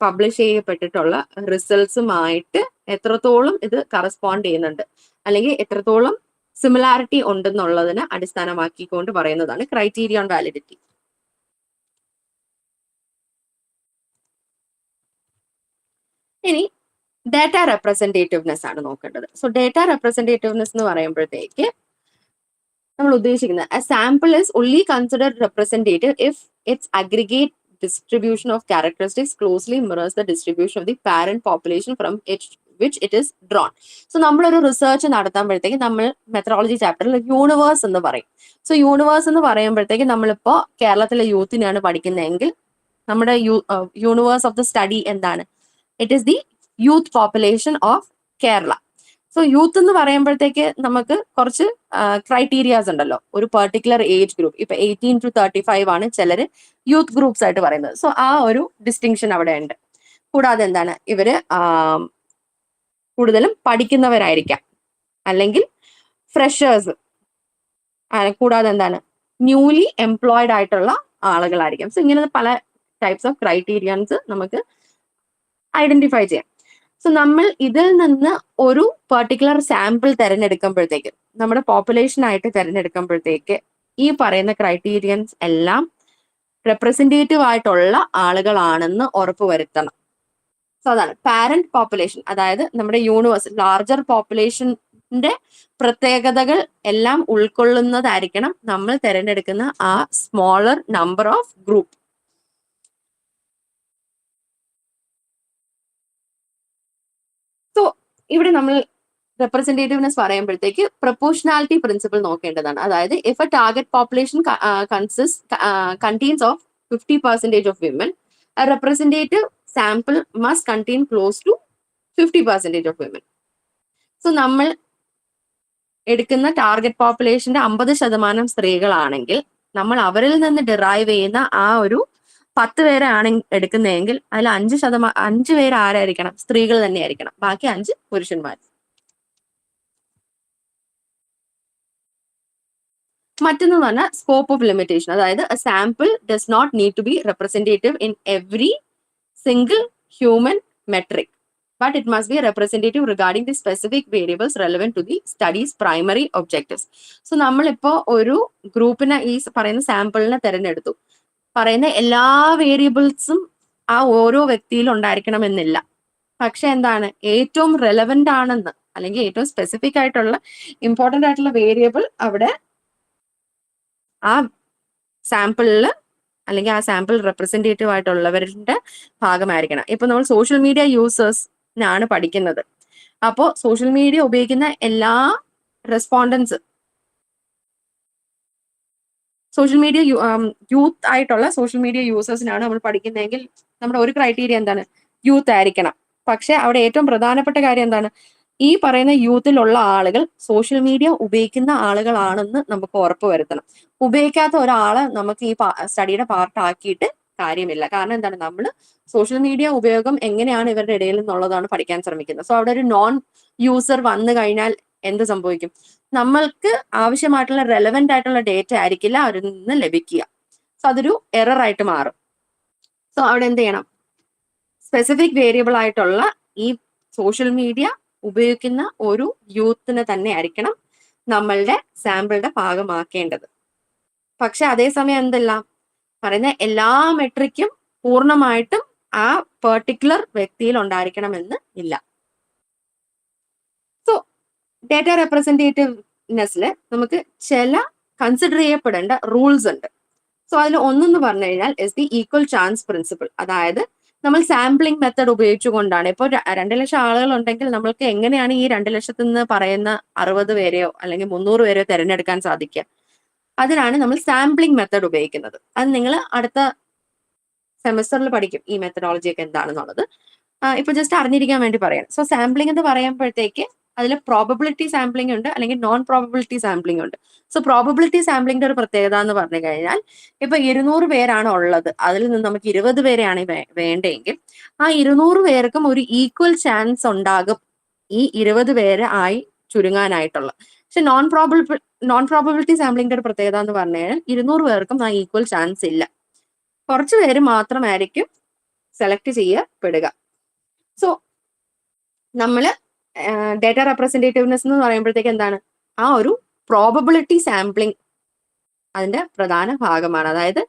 പബ്ലിഷ് ചെയ്യപ്പെട്ടിട്ടുള്ള റിസൾട്ട്സുമായിട്ട് എത്രത്തോളം ഇത് കറസ്പോണ്ട് ചെയ്യുന്നുണ്ട് അല്ലെങ്കിൽ എത്രത്തോളം സിമിലാരിറ്റി ഉണ്ടെന്നുള്ളതിനെ അടിസ്ഥാനമാക്കിക്കൊണ്ട് പറയുന്നതാണ് ക്രൈറ്റീരിയൻ വാലിഡിറ്റി. ഇനി ഡേറ്റ റെപ്രസെന്റേറ്റീവ്നെസ് ആണ് നോക്കേണ്ടത്. സോ ഡേറ്റ റെപ്രസെന്റേറ്റീവ്നെസ് എന്ന് പറയുമ്പോഴത്തേക്ക് നമ്മൾ ഉദ്ദേശിക്കുന്നത് A sample is only considered representative if it's aggregate distribution of characteristics closely mirrors the distribution of the parent population from which it is drawn. So നമ്മളൊരു research നടത്തുമ്പോഴത്തേക്ക് നമ്മൾ methodology ചാപ്റ്ററിൽ universe എന്ന് പറയും. So universe എന്ന് പറയുമ്പോഴത്തേക്ക് നമ്മളിപ്പോ കേരളത്തിലെ യൂത്തിനാണ് പഠിക്കുന്നതെങ്കിൽ നമ്മുടെ യൂണിവേഴ്സ് ഓഫ് ദ സ്റ്റഡി എന്താണ്? It is the youth population of Kerala. So youth എന്ന് പറയുമ്പോഴത്തേക്ക് നമുക്ക് കുറച്ച് ക്രൈറ്റീരിയാസ് ഉണ്ടല്ലോ. ഒരു പെർട്ടിക്കുലർ ഏജ് ഗ്രൂപ്പ്, ഇപ്പൊ 18 to 35 ആണ് ചിലര് യൂത്ത് ഗ്രൂപ്പ്സ് ആയിട്ട് പറയുന്നത്. സോ ആ ഒരു ഡിസ്റ്റിങ്ഷൻ അവിടെ ഉണ്ട്. കൂടാതെ എന്താണ്, ഇവര് കൂടുതലും പഠിക്കുന്നവരായിരിക്കാം, അല്ലെങ്കിൽ ഫ്രഷേഴ്സ്, കൂടാതെ എന്താണ് ന്യൂലി എംപ്ലോയിഡ് ആയിട്ടുള്ള ആളുകളായിരിക്കാം. സോ ഇങ്ങനെ പല ടൈപ്സ് ഓഫ് ക്രൈറ്റീരിയൻസ് നമുക്ക് ഐഡന്റിഫൈ ചെയ്യാം. സോ നമ്മൾ ഇതിൽ നിന്ന് ഒരു പെർട്ടിക്കുലർ സാമ്പിൾ തിരഞ്ഞെടുക്കുമ്പോഴത്തേക്ക്, നമ്മുടെ പോപ്പുലേഷൻ ആയിട്ട് തിരഞ്ഞെടുക്കുമ്പോഴത്തേക്ക് ഈ പറയുന്ന ക്രൈറ്റീരിയൻസ് എല്ലാം റെപ്രസെന്റേറ്റീവ് ആയിട്ടുള്ള ആളുകളാണെന്ന് ഉറപ്പുവരുത്തണം. സോ അതാണ് പാരന്റ് പോപ്പുലേഷൻ, അതായത് നമ്മുടെ യൂണിവേഴ്സ് ലാർജർ പോപ്പുലേഷന്റെ പ്രത്യേകതകൾ എല്ലാം ഉൾക്കൊള്ളുന്നതായിരിക്കണം നമ്മൾ തിരഞ്ഞെടുക്കുന്ന ആ smaller number of group. So ഇവിടെ നമ്മൾ റെപ്രസെന്റേറ്റീവ്നെസ് പറയുമ്പോഴത്തേക്ക് പ്രൊപ്പോർഷണാലിറ്റി പ്രിൻസിപ്പിൾ നോക്കേണ്ടതാണ്. അതായത് if a target population contains of 50% of women, a representative sample must contain close to 50% of women. So നമ്മൾ എടുക്കുന്ന ടാർഗറ്റ് പോപ്പുലേഷന്റെ 50% സ്ത്രീകളാണെങ്കിൽ നമ്മൾ അവരിൽ നിന്ന് ഡിറൈവ് ചെയ്യുന്ന ആ ഒരു 10 പേരെ ആണ് എടുക്കുന്നതെങ്കിൽ അതിൽ 5 പേര് ആരായിരിക്കണം? സ്ത്രീകൾ തന്നെ ആയിരിക്കണം. ബാക്കി 5 പുരുഷന്മാർ. മറ്റൊന്ന് പറഞ്ഞാൽ സ്കോപ്പ് ഓഫ് ലിമിറ്റേഷൻ, അതായത് a sample does not need to be representative in every single human metric, but it must be representative regarding the specific variables relevant to the study's primary objectives. So നമ്മളിപ്പോ ഒരു ഗ്രൂപ്പിനെ ഈ പറയുന്ന സാമ്പിളിനെ തിരഞ്ഞെടുത്തു, പറയുന്ന എല്ലാ വേരിയബിൾസും ആ ഓരോ വ്യക്തിയിലും ഉണ്ടായിരിക്കണമെന്നില്ല. പക്ഷെ എന്താണ് ഏറ്റവും റെലവെന്റ് ആണെന്ന് അല്ലെങ്കിൽ ഏറ്റവും സ്പെസിഫിക് ആയിട്ടുള്ള ഇമ്പോർട്ടന്റ് ആയിട്ടുള്ള വേരിയബിൾ അവിടെ ആ സാമ്പിളിൽ അല്ലെങ്കിൽ ആ സാമ്പിൾ റെപ്രസെന്റേറ്റീവ് ആയിട്ടുള്ളവരുടെ ഭാഗമായിരിക്കണം. ഇപ്പൊ നമ്മൾ സോഷ്യൽ മീഡിയ യൂസേഴ്സിനാണ് പഠിക്കുന്നത്. അപ്പോൾ സോഷ്യൽ മീഡിയ ഉപയോഗിക്കുന്ന എല്ലാ റെസ്പോണ്ടൻസ് സോഷ്യൽ മീഡിയ യൂത്ത് ആയിട്ടുള്ള സോഷ്യൽ മീഡിയ യൂസേഴ്സിനാണ് നമ്മൾ പഠിക്കുന്നതെങ്കിൽ നമ്മുടെ ഒരു ക്രൈറ്റീരിയ എന്താണ്? യൂത്ത് ആയിരിക്കണം. പക്ഷെ അവിടെ ഏറ്റവും പ്രധാനപ്പെട്ട കാര്യം എന്താണ്? ഈ പറയുന്ന യൂത്തിലുള്ള ആളുകൾ സോഷ്യൽ മീഡിയ ഉപയോഗിക്കുന്ന ആളുകളാണെന്ന് നമുക്ക് ഉറപ്പ് വരുത്തണം. ഉപയോഗിക്കാത്ത ഒരാളെ നമുക്ക് ഈ സ്റ്റഡിയുടെ പാർട്ട് ആക്കിയിട്ട് കാര്യമില്ല. കാരണം എന്താണ്, നമ്മൾ സോഷ്യൽ മീഡിയ ഉപയോഗം എങ്ങനെയാണ് ഇവരുടെ ഇടയിൽ നിന്നുള്ളതാണ് പഠിക്കാൻ ശ്രമിക്കുന്നത്. സോ അവിടെ ഒരു നോൺ യൂസർ വന്നു കഴിഞ്ഞാൽ എന്ത് സംഭവിക്കും? നമ്മൾക്ക് ആവശ്യമായിട്ടുള്ള റെലവെന്റ് ആയിട്ടുള്ള ഡേറ്റ ആയിരിക്കില്ല അവരിൽ നിന്ന് ലഭിക്കുക. സോ അതൊരു എറർ ആയിട്ട് മാറും. സോ അവിടെ എന്ത് ചെയ്യണം? സ്പെസിഫിക് വേരിയബിൾ ആയിട്ടുള്ള ഈ സോഷ്യൽ മീഡിയ ഉപയോഗിക്കുന്ന ഒരു യൂത്തിനെ തന്നെ ആയിരിക്കണം നമ്മളുടെ സാമ്പിളുടെ ഭാഗമാക്കേണ്ടത്. പക്ഷെ അതേസമയം എന്തല്ല പറയുന്ന എല്ലാ മെട്രിക്കും പൂർണ്ണമായിട്ടും ആ പെർട്ടിക്കുലർ വ്യക്തിയിൽ ഉണ്ടായിരിക്കണമെന്ന് ഇല്ല. സോ ഡേറ്റ റെപ്രസെന്റേറ്റീവ്നെസ്സിൽ നമുക്ക് ചില കൺസിഡർ ചെയ്യപ്പെടേണ്ട റൂൾസ് ഉണ്ട്. സോ അതിൽ ഒന്നെന്ന് പറഞ്ഞു കഴിഞ്ഞാൽ is the equal chance principle. അതായത് നമ്മൾ സാമ്പിളിംഗ് മെത്തഡ് ഉപയോഗിച്ചുകൊണ്ടാണ്, ഇപ്പോൾ 2 ലക്ഷം ആളുകൾ ഉണ്ടെങ്കിൽ നമ്മൾക്ക് എങ്ങനെയാണ് ഈ 2 ലക്ഷത്തിൽ നിന്ന് പറയുന്ന 60 പേരെയോ അല്ലെങ്കിൽ 300 പേരെയോ തിരഞ്ഞെടുക്കാൻ സാധിക്കുക? അതിനാണ് നമ്മൾ സാമ്പിളിംഗ് മെത്തഡ് ഉപയോഗിക്കുന്നത്. അത് നിങ്ങൾ അടുത്ത സെമസ്റ്ററിൽ പഠിക്കും ഈ മെത്തഡോളജി ഒക്കെ എന്താണെന്നുള്ളത്. ഇപ്പൊ ജസ്റ്റ് അറിഞ്ഞിരിക്കാൻ വേണ്ടി പറയാം. സോ സാമ്പിളിംഗ് എന്ന് പറയുമ്പോഴത്തേക്ക് അതിൽ പ്രോബബിലിറ്റി സാമ്പിളിംഗ് ഉണ്ട്, അല്ലെങ്കിൽ നോൺ പ്രോബബിലിറ്റി സാമ്പിളിംഗ് ഉണ്ട്. സോ പ്രോബബിലിറ്റി സാമ്പിളിംഗിന്റെ ഒരു പ്രത്യേകത എന്ന് പറഞ്ഞു കഴിഞ്ഞാൽ, ഇപ്പൊ 200 പേരാണ് ഉള്ളത്, അതിൽ നിന്ന് നമുക്ക് 20 പേരെയാണ് വേണ്ടെങ്കിൽ ആ 200 പേർക്കും ഒരു ഈക്വൽ ചാൻസ് ഉണ്ടാകും ഈ 20 പേര് ആയി ചുരുങ്ങാനായിട്ടുള്ള. പക്ഷെ നോൺ പ്രോബബിലിറ്റി സാമ്പിളിംഗിന്റെ ഒരു പ്രത്യേകത എന്ന് പറഞ്ഞു കഴിഞ്ഞാൽ 200 പേർക്കും ആ ഈക്വൽ ചാൻസ് ഇല്ല. കുറച്ച് പേര് മാത്രമായിരിക്കും സെലക്ട് ചെയ്യപ്പെടുക. സോ നമ്മള് ഡേറ്റ റെപ്രസെന്റേറ്റീവ്നെസ് എന്ന് പറയുമ്പോഴത്തേക്ക് എന്താണ്, ആ ഒരു പ്രോബബിലിറ്റി സാമ്പിളിംഗ് അതിന്റെ പ്രധാന ഭാഗമാണ്. അതായത്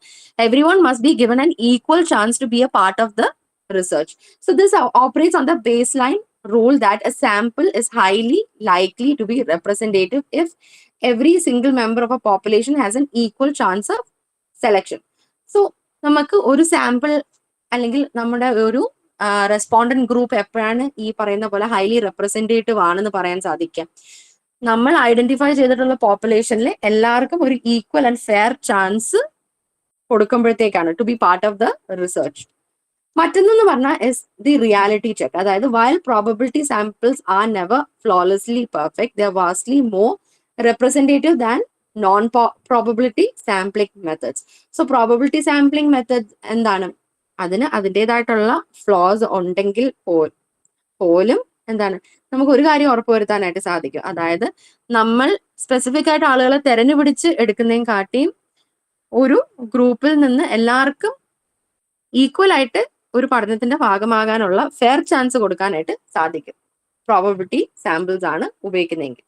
every one must be given an equal chance to be a part of the research. So this operates on the base line rule that a sample is highly likely to be representative if every single member of a population has an equal chance of selection. So നമുക്ക് ഒരു sample അല്ലെങ്കിൽ നമ്മുടെ ഒരു respondent group എപ്പോഴാണ് ഈ പറയുന്ന പോലെ highly representative ആണെന്ന് പറയാൻ സാധിക്കാം? നമ്മൾ ഐഡന്റിഫൈ ചെയ്തിട്ടുള്ള പോപ്പുലേഷനിൽ എല്ലാവർക്കും ഒരു ഈക്വൽ ആൻഡ് ഫെയർ ചാൻസ് കൊടുക്കുമ്പോഴത്തേക്കാണ് to be part of the research. മറ്റൊന്നെന്ന് പറഞ്ഞാൽ ഇസ് ദി റിയാലിറ്റി ചെക്ക്. അതായത് while probability samples are never flawlessly perfect, they are vastly more representative than non probability sampling methods. So probability sampling method എന്താണ്, അതിന് അതിൻ്റെതായിട്ടുള്ള flows ഉണ്ടെങ്കിൽ പോലും എന്താണ്, നമുക്ക് ഒരു കാര്യം ഉറപ്പുവരുത്താനായിട്ട് സാധിക്കും. അതായത് നമ്മൾ സ്പെസിഫിക് ആയിട്ട് ആളുകളെ തെരഞ്ഞുപിടിച്ച് എടുക്കുന്നതിനും കാട്ടിയും ഒരു ഗ്രൂപ്പിൽ നിന്ന് എല്ലാവർക്കും ഈക്വൽ ആയിട്ട് ഒരു പഠനത്തിന്റെ ഭാഗമാകാനുള്ള ഫെയർ ചാൻസ് കൊടുക്കാനായിട്ട് സാധിക്കും പ്രോബബിലിറ്റി സാമ്പിൾസ് ആണ് ഉപയോഗിക്കുന്നതെങ്കിൽ.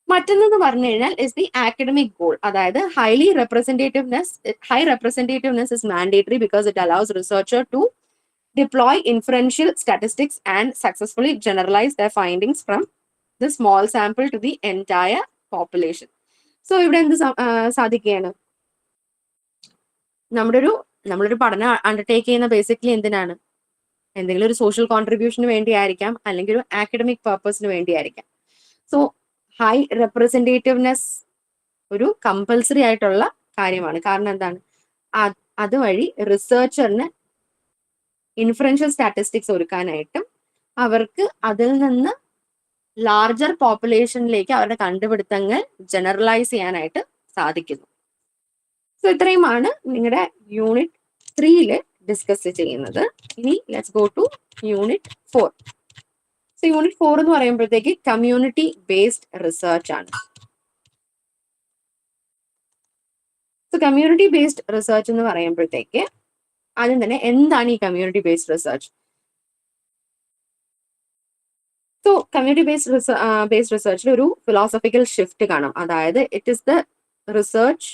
മറ്റൊന്നെന്ന് പറഞ്ഞു കഴിഞ്ഞാൽ ഇസ് ദി ആക്കഡമിക് ഗോൾ. അതായത് high representativeness is mandatory because it allows researcher to deploy inferential statistics and successfully generalise the findings from the small sample to the entire population. So ഇവിടെ എന്ത് സാധിക്കുകയാണ്, നമ്മളൊരു പഠനം അണ്ടർടേക്ക് ചെയ്യുന്ന basically എന്തിനാണ്? എന്തെങ്കിലും ഒരു social കോൺട്രിബ്യൂഷന് വേണ്ടിയായിരിക്കാം, അല്ലെങ്കിൽ ഒരു ആക്കഡമിക് പർപ്പസിന് വേണ്ടിയായിരിക്കാം. സോ ഹൈ റെപ്രസെന്റേറ്റീവ്നെസ് ഒരു കമ്പൽസറി ആയിട്ടുള്ള കാര്യമാണ്. കാരണം എന്താണ്, അതുവഴി റിസർച്ചറിന് ഇൻഫറൻഷ്യൽ സ്റ്റാറ്റിസ്റ്റിക്സ് ഒരുക്കാനായിട്ടും അവർക്ക് അതിൽ നിന്ന് ലാർജർ പോപ്പുലേഷനിലേക്ക് അവരുടെ കണ്ടുപിടുത്തങ്ങൾ ജനറലൈസ് ചെയ്യാനായിട്ട് സാധിക്കുന്നു. സോ ഇത്രയുമാണ് നിങ്ങളുടെ യൂണിറ്റ് 3 ഡിസ്കസ് ചെയ്യുന്നത്. ഇനി let's go to unit 4. So unit 4 എന്ന് പറയുമ്പോഴത്തേക്ക് കമ്മ്യൂണിറ്റി ബേസ്ഡ് റിസർച്ച് ആണ്. സോ കമ്മ്യൂണിറ്റി ബേസ്ഡ് റിസർച്ച് എന്ന് പറയുമ്പോഴത്തേക്ക് ആദ്യം തന്നെ എന്താണ് ഈ community based research? So community based റിസർച്ചിൽ ഒരു ഫിലോസഫിക്കൽ ഷിഫ്റ്റ് കാണാം. അതായത് it is the research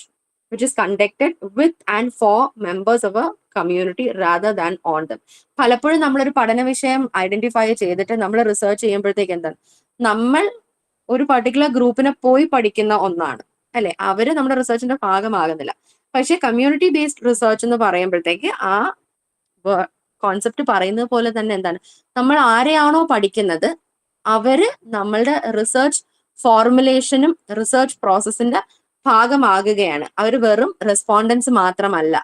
which is conducted with and for members of a community rather than on them. പലപ്പോഴും നമ്മളൊരു പഠന വിഷയം ഐഡന്റിഫൈ ചെയ്തിട്ട് നമ്മൾ റിസർച്ച് ചെയ്യുമ്പോഴത്തേക്ക് എന്താണ്, നമ്മൾ ഒരു പർട്ടിക്കുലർ ഗ്രൂപ്പിനെ പോയി പഠിക്കുന്ന ഒന്നാണ് അല്ലെ, അവര് നമ്മുടെ റിസർച്ചിന്റെ ഭാഗമാകുന്നില്ല. പക്ഷെ കമ്മ്യൂണിറ്റി ബേസ്ഡ് റിസർച്ച് എന്ന് പറയുമ്പോഴത്തേക്ക് ആ കോൺസെപ്റ്റ് പറയുന്നത് പോലെ തന്നെ എന്താണ്, നമ്മൾ ആരെയാണോ പഠിക്കുന്നത് അവര് നമ്മളുടെ റിസർച്ച് ഫോർമുലേഷനും റിസർച്ച് പ്രോസസ്സിന്റെ ഭാഗമാകുകയാണ്. അവർ വെറും റെസ്പോണ്ടൻസ് മാത്രമല്ല.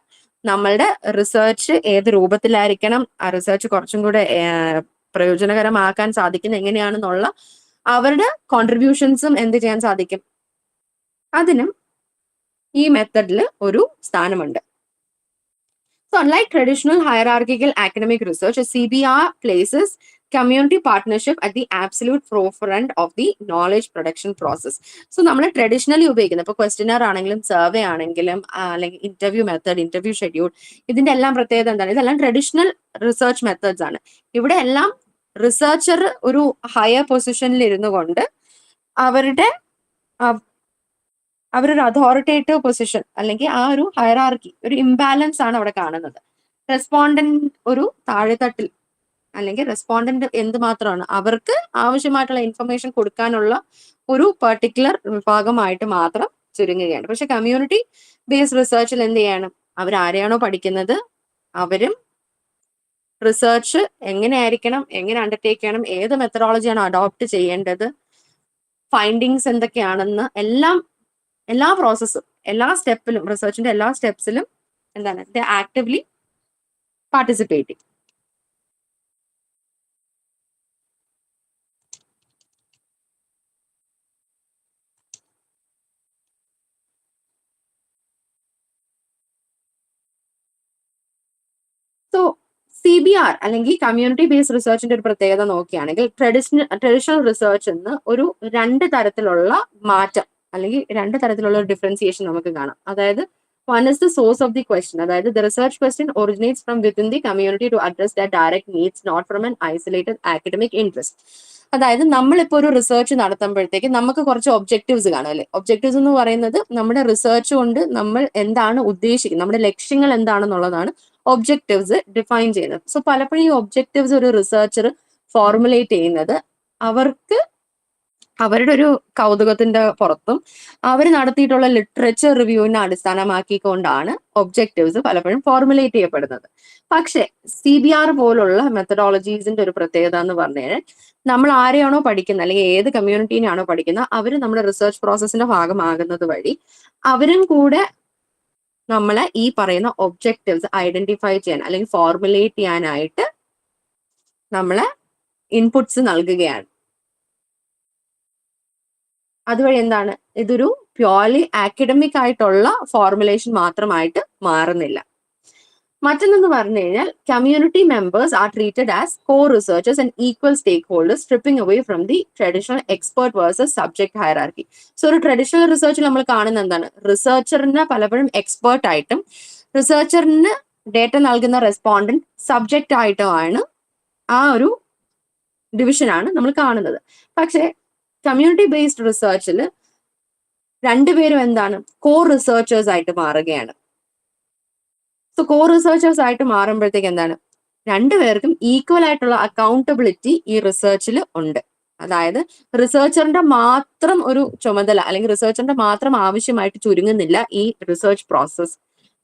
നമ്മളുടെ റിസർച്ച് ഏത് രൂപത്തിലായിരിക്കണം, ആ റിസർച്ച് കുറച്ചും കൂടെ പ്രയോജനകരമാക്കാൻ സാധിക്കുന്ന എങ്ങനെയാണെന്നുള്ള അവരുടെ കോൺട്രിബ്യൂഷൻസും എന്ത് ചെയ്യാൻ സാധിക്കും, അതിനും ഈ മെത്തഡിൽ ഒരു സ്ഥാനമുണ്ട്. So unlike traditional hierarchical academic research, CBR places community partnership at the absolute forefront of the knowledge production process. So നമ്മൾ ട്രഡീഷണലി ഉപയോഗിക്കുന്ന ഇപ്പോൾ ക്വസ്റ്റ്യനർ ആണെങ്കിലും സർവേ ആണെങ്കിലും അല്ലെങ്കിൽ ഇന്റർവ്യൂ മെത്തേഡ്, ഇന്റർവ്യൂ ഷെഡ്യൂൾ, ഇതിന്റെ എല്ലാം പ്രത്യേകത എന്താണ്? ഇതെല്ലാം ട്രഡീഷണൽ റിസർച്ച് മെത്തേഡ്സ് ആണ്. ഇവിടെ എല്ലാം റിസർച്ചർ ഒരു ഹയർ പൊസിഷനിൽ ഇരുന്നു കൊണ്ട് അവരൊരു അതോറിറ്റേറ്റീവ് പൊസിഷൻ അല്ലെങ്കിൽ ആ ഒരു ഹയറാർക്കി, ഒരു ഇംബാലൻസ് ആണ് അവിടെ കാണുന്നത്. റെസ്പോണ്ടന്റ് ഒരു താഴെത്തട്ടിൽ അല്ലെങ്കിൽ റെസ്പോണ്ടന്റ് എന്തുമാത്രമാണ് അവർക്ക് ആവശ്യമായിട്ടുള്ള ഇൻഫർമേഷൻ കൊടുക്കാനുള്ള ഒരു പെർട്ടിക്കുലർ വിഭാഗമായിട്ട് മാത്രം ചുരുങ്ങുകയാണ്. പക്ഷെ കമ്മ്യൂണിറ്റി ബേസ്ഡ് റിസർച്ചിൽ എന്ത് ചെയ്യണം, അവരാരെയാണോ പഠിക്കുന്നത് അവരും റിസർച്ച് എങ്ങനെയായിരിക്കണം, എങ്ങനെ അണ്ടർടേക്ക് ചെയ്യണം, ഏത് മെത്തഡോളജിയാണ് അഡോപ്റ്റ് ചെയ്യേണ്ടത്, ഫൈൻഡിങ്സ് എന്തൊക്കെയാണെന്ന് എല്ലാ പ്രോസസ്സും, എല്ലാ സ്റ്റെപ്പിലും, റിസർച്ചിന്റെ എല്ലാ സ്റ്റെപ്സിലും എന്താണ് ആക്റ്റീവ്ലി പാർട്ടിസിപ്പേറ്റ്. സോ CBR അല്ലെങ്കിൽ കമ്മ്യൂണിറ്റി ബേസ്ഡ് റിസർച്ചിന്റെ ഒരു പ്രത്യേകത നോക്കുകയാണെങ്കിൽ ട്രഡീഷണൽ റിസർച്ച് എന്ന് ഒരു 2 തരത്തിലുള്ള മാറ്റം അല്ലെങ്കിൽ 2 തരത്തിലുള്ള ഡിഫറൻസിയേഷൻ നമുക്ക് കാണാം. അതായത് one is the source of the question, അതായത് the research question originates from within the community to address their direct needs, not from an isolated academic interest. അതായത് നമ്മളിപ്പോൾ ഒരു റിസർച്ച് നടത്തുമ്പോഴത്തേക്ക് നമുക്ക് കുറച്ച് ഒബ്ജക്റ്റീവ്സ് കാണും അല്ലെ. ഒബ്ജക്റ്റീവ്സ് എന്ന് പറയുന്നത് നമ്മുടെ റിസർച്ച് കൊണ്ട് നമ്മൾ എന്താണ് ഉദ്ദേശിക്കുന്നത്, നമ്മുടെ ലക്ഷ്യങ്ങൾ എന്താണെന്നുള്ളതാണ് ഒബ്ജക്റ്റീവ്സ് ഡിഫൈൻ ചെയ്യുന്നത്. സോ പലപ്പോഴും ഈ ഒബ്ജക്റ്റീവ്സ് ഒരു റിസർച്ചർ ഫോർമുലേറ്റ് ചെയ്യുന്നത് അവരുടെ ഒരു കൗതുകത്തിന്റെ പുറത്തും അവർ നടത്തിയിട്ടുള്ള ലിറ്ററേച്ചർ റിവ്യൂവിനെ അടിസ്ഥാനമാക്കിക്കൊണ്ടാണ് ഒബ്ജക്റ്റീവ്സ് പലപ്പോഴും ഫോർമുലേറ്റ് ചെയ്യപ്പെടുന്നത്. പക്ഷെ CBR പോലുള്ള മെത്തഡോളജീസിന്റെ ഒരു പ്രത്യേകത എന്ന് പറഞ്ഞു കഴിഞ്ഞാൽ നമ്മൾ ആരെയാണോ പഠിക്കുന്നത് അല്ലെങ്കിൽ ഏത് കമ്മ്യൂണിറ്റീനെയാണോ പഠിക്കുന്നത് അവർ നമ്മുടെ റിസർച്ച് പ്രോസസ്സിന്റെ ഭാഗമാകുന്നത് വഴി അവരും കൂടെ നമ്മളെ ഈ പറയുന്ന ഒബ്ജക്റ്റീവ്സ് ഐഡന്റിഫൈ ചെയ്യാൻ അല്ലെങ്കിൽ ഫോർമുലേറ്റ് ചെയ്യാനായിട്ട് നമ്മളെ ഇൻപുട്സ് നൽകുകയാണ്. അതുവഴി എന്താണ്, ഇതൊരു പ്യോർലി ആക്കഡമിക് ആയിട്ടുള്ള ഫോർമുലേഷൻ മാത്രമായിട്ട് മാറുന്നില്ല. മറ്റൊന്നെന്ന് പറഞ്ഞു കഴിഞ്ഞാൽ community members are treated as co researchers and equal stake holders, stripping away from the traditional expert versus subject hierarchy. So ഒരു ട്രഡീഷണൽ റിസർച്ചിൽ നമ്മൾ കാണുന്ന എന്താണ്, റിസർച്ചറിനെ പലപ്പോഴും എക്സ്പേർട്ട് ആയിട്ടും റിസർച്ചറിന് ഡേറ്റ നൽകുന്ന റെസ്പോണ്ടന്റ് സബ്ജക്റ്റ് ആയിട്ടുമാണ് ആ ഒരു ഡിവിഷനാണ് നമ്മൾ കാണുന്നത്. പക്ഷേ കമ്മ്യൂണിറ്റി ബേസ്ഡ് റിസർച്ചിൽ രണ്ടുപേരും എന്താണ് കോ റിസർച്ചേഴ്സ് ആയിട്ട് മാറുകയാണ്. സോ കോ റിസർച്ചേഴ്സ് ആയിട്ട് മാറുമ്പോഴത്തേക്ക് എന്താണ്, രണ്ടുപേർക്കും ഈക്വൽ ആയിട്ടുള്ള അക്കൗണ്ടബിലിറ്റി ഈ റിസർച്ചിൽ ഉണ്ട്. അതായത് റിസർച്ചറിന്റെ മാത്രം ഒരു ചുമതല അല്ലെങ്കിൽ റിസർച്ചറിന്റെ മാത്രം ആവശ്യമായിട്ട് ചുരുങ്ങുന്നില്ല ഈ റിസർച്ച് പ്രോസസ്.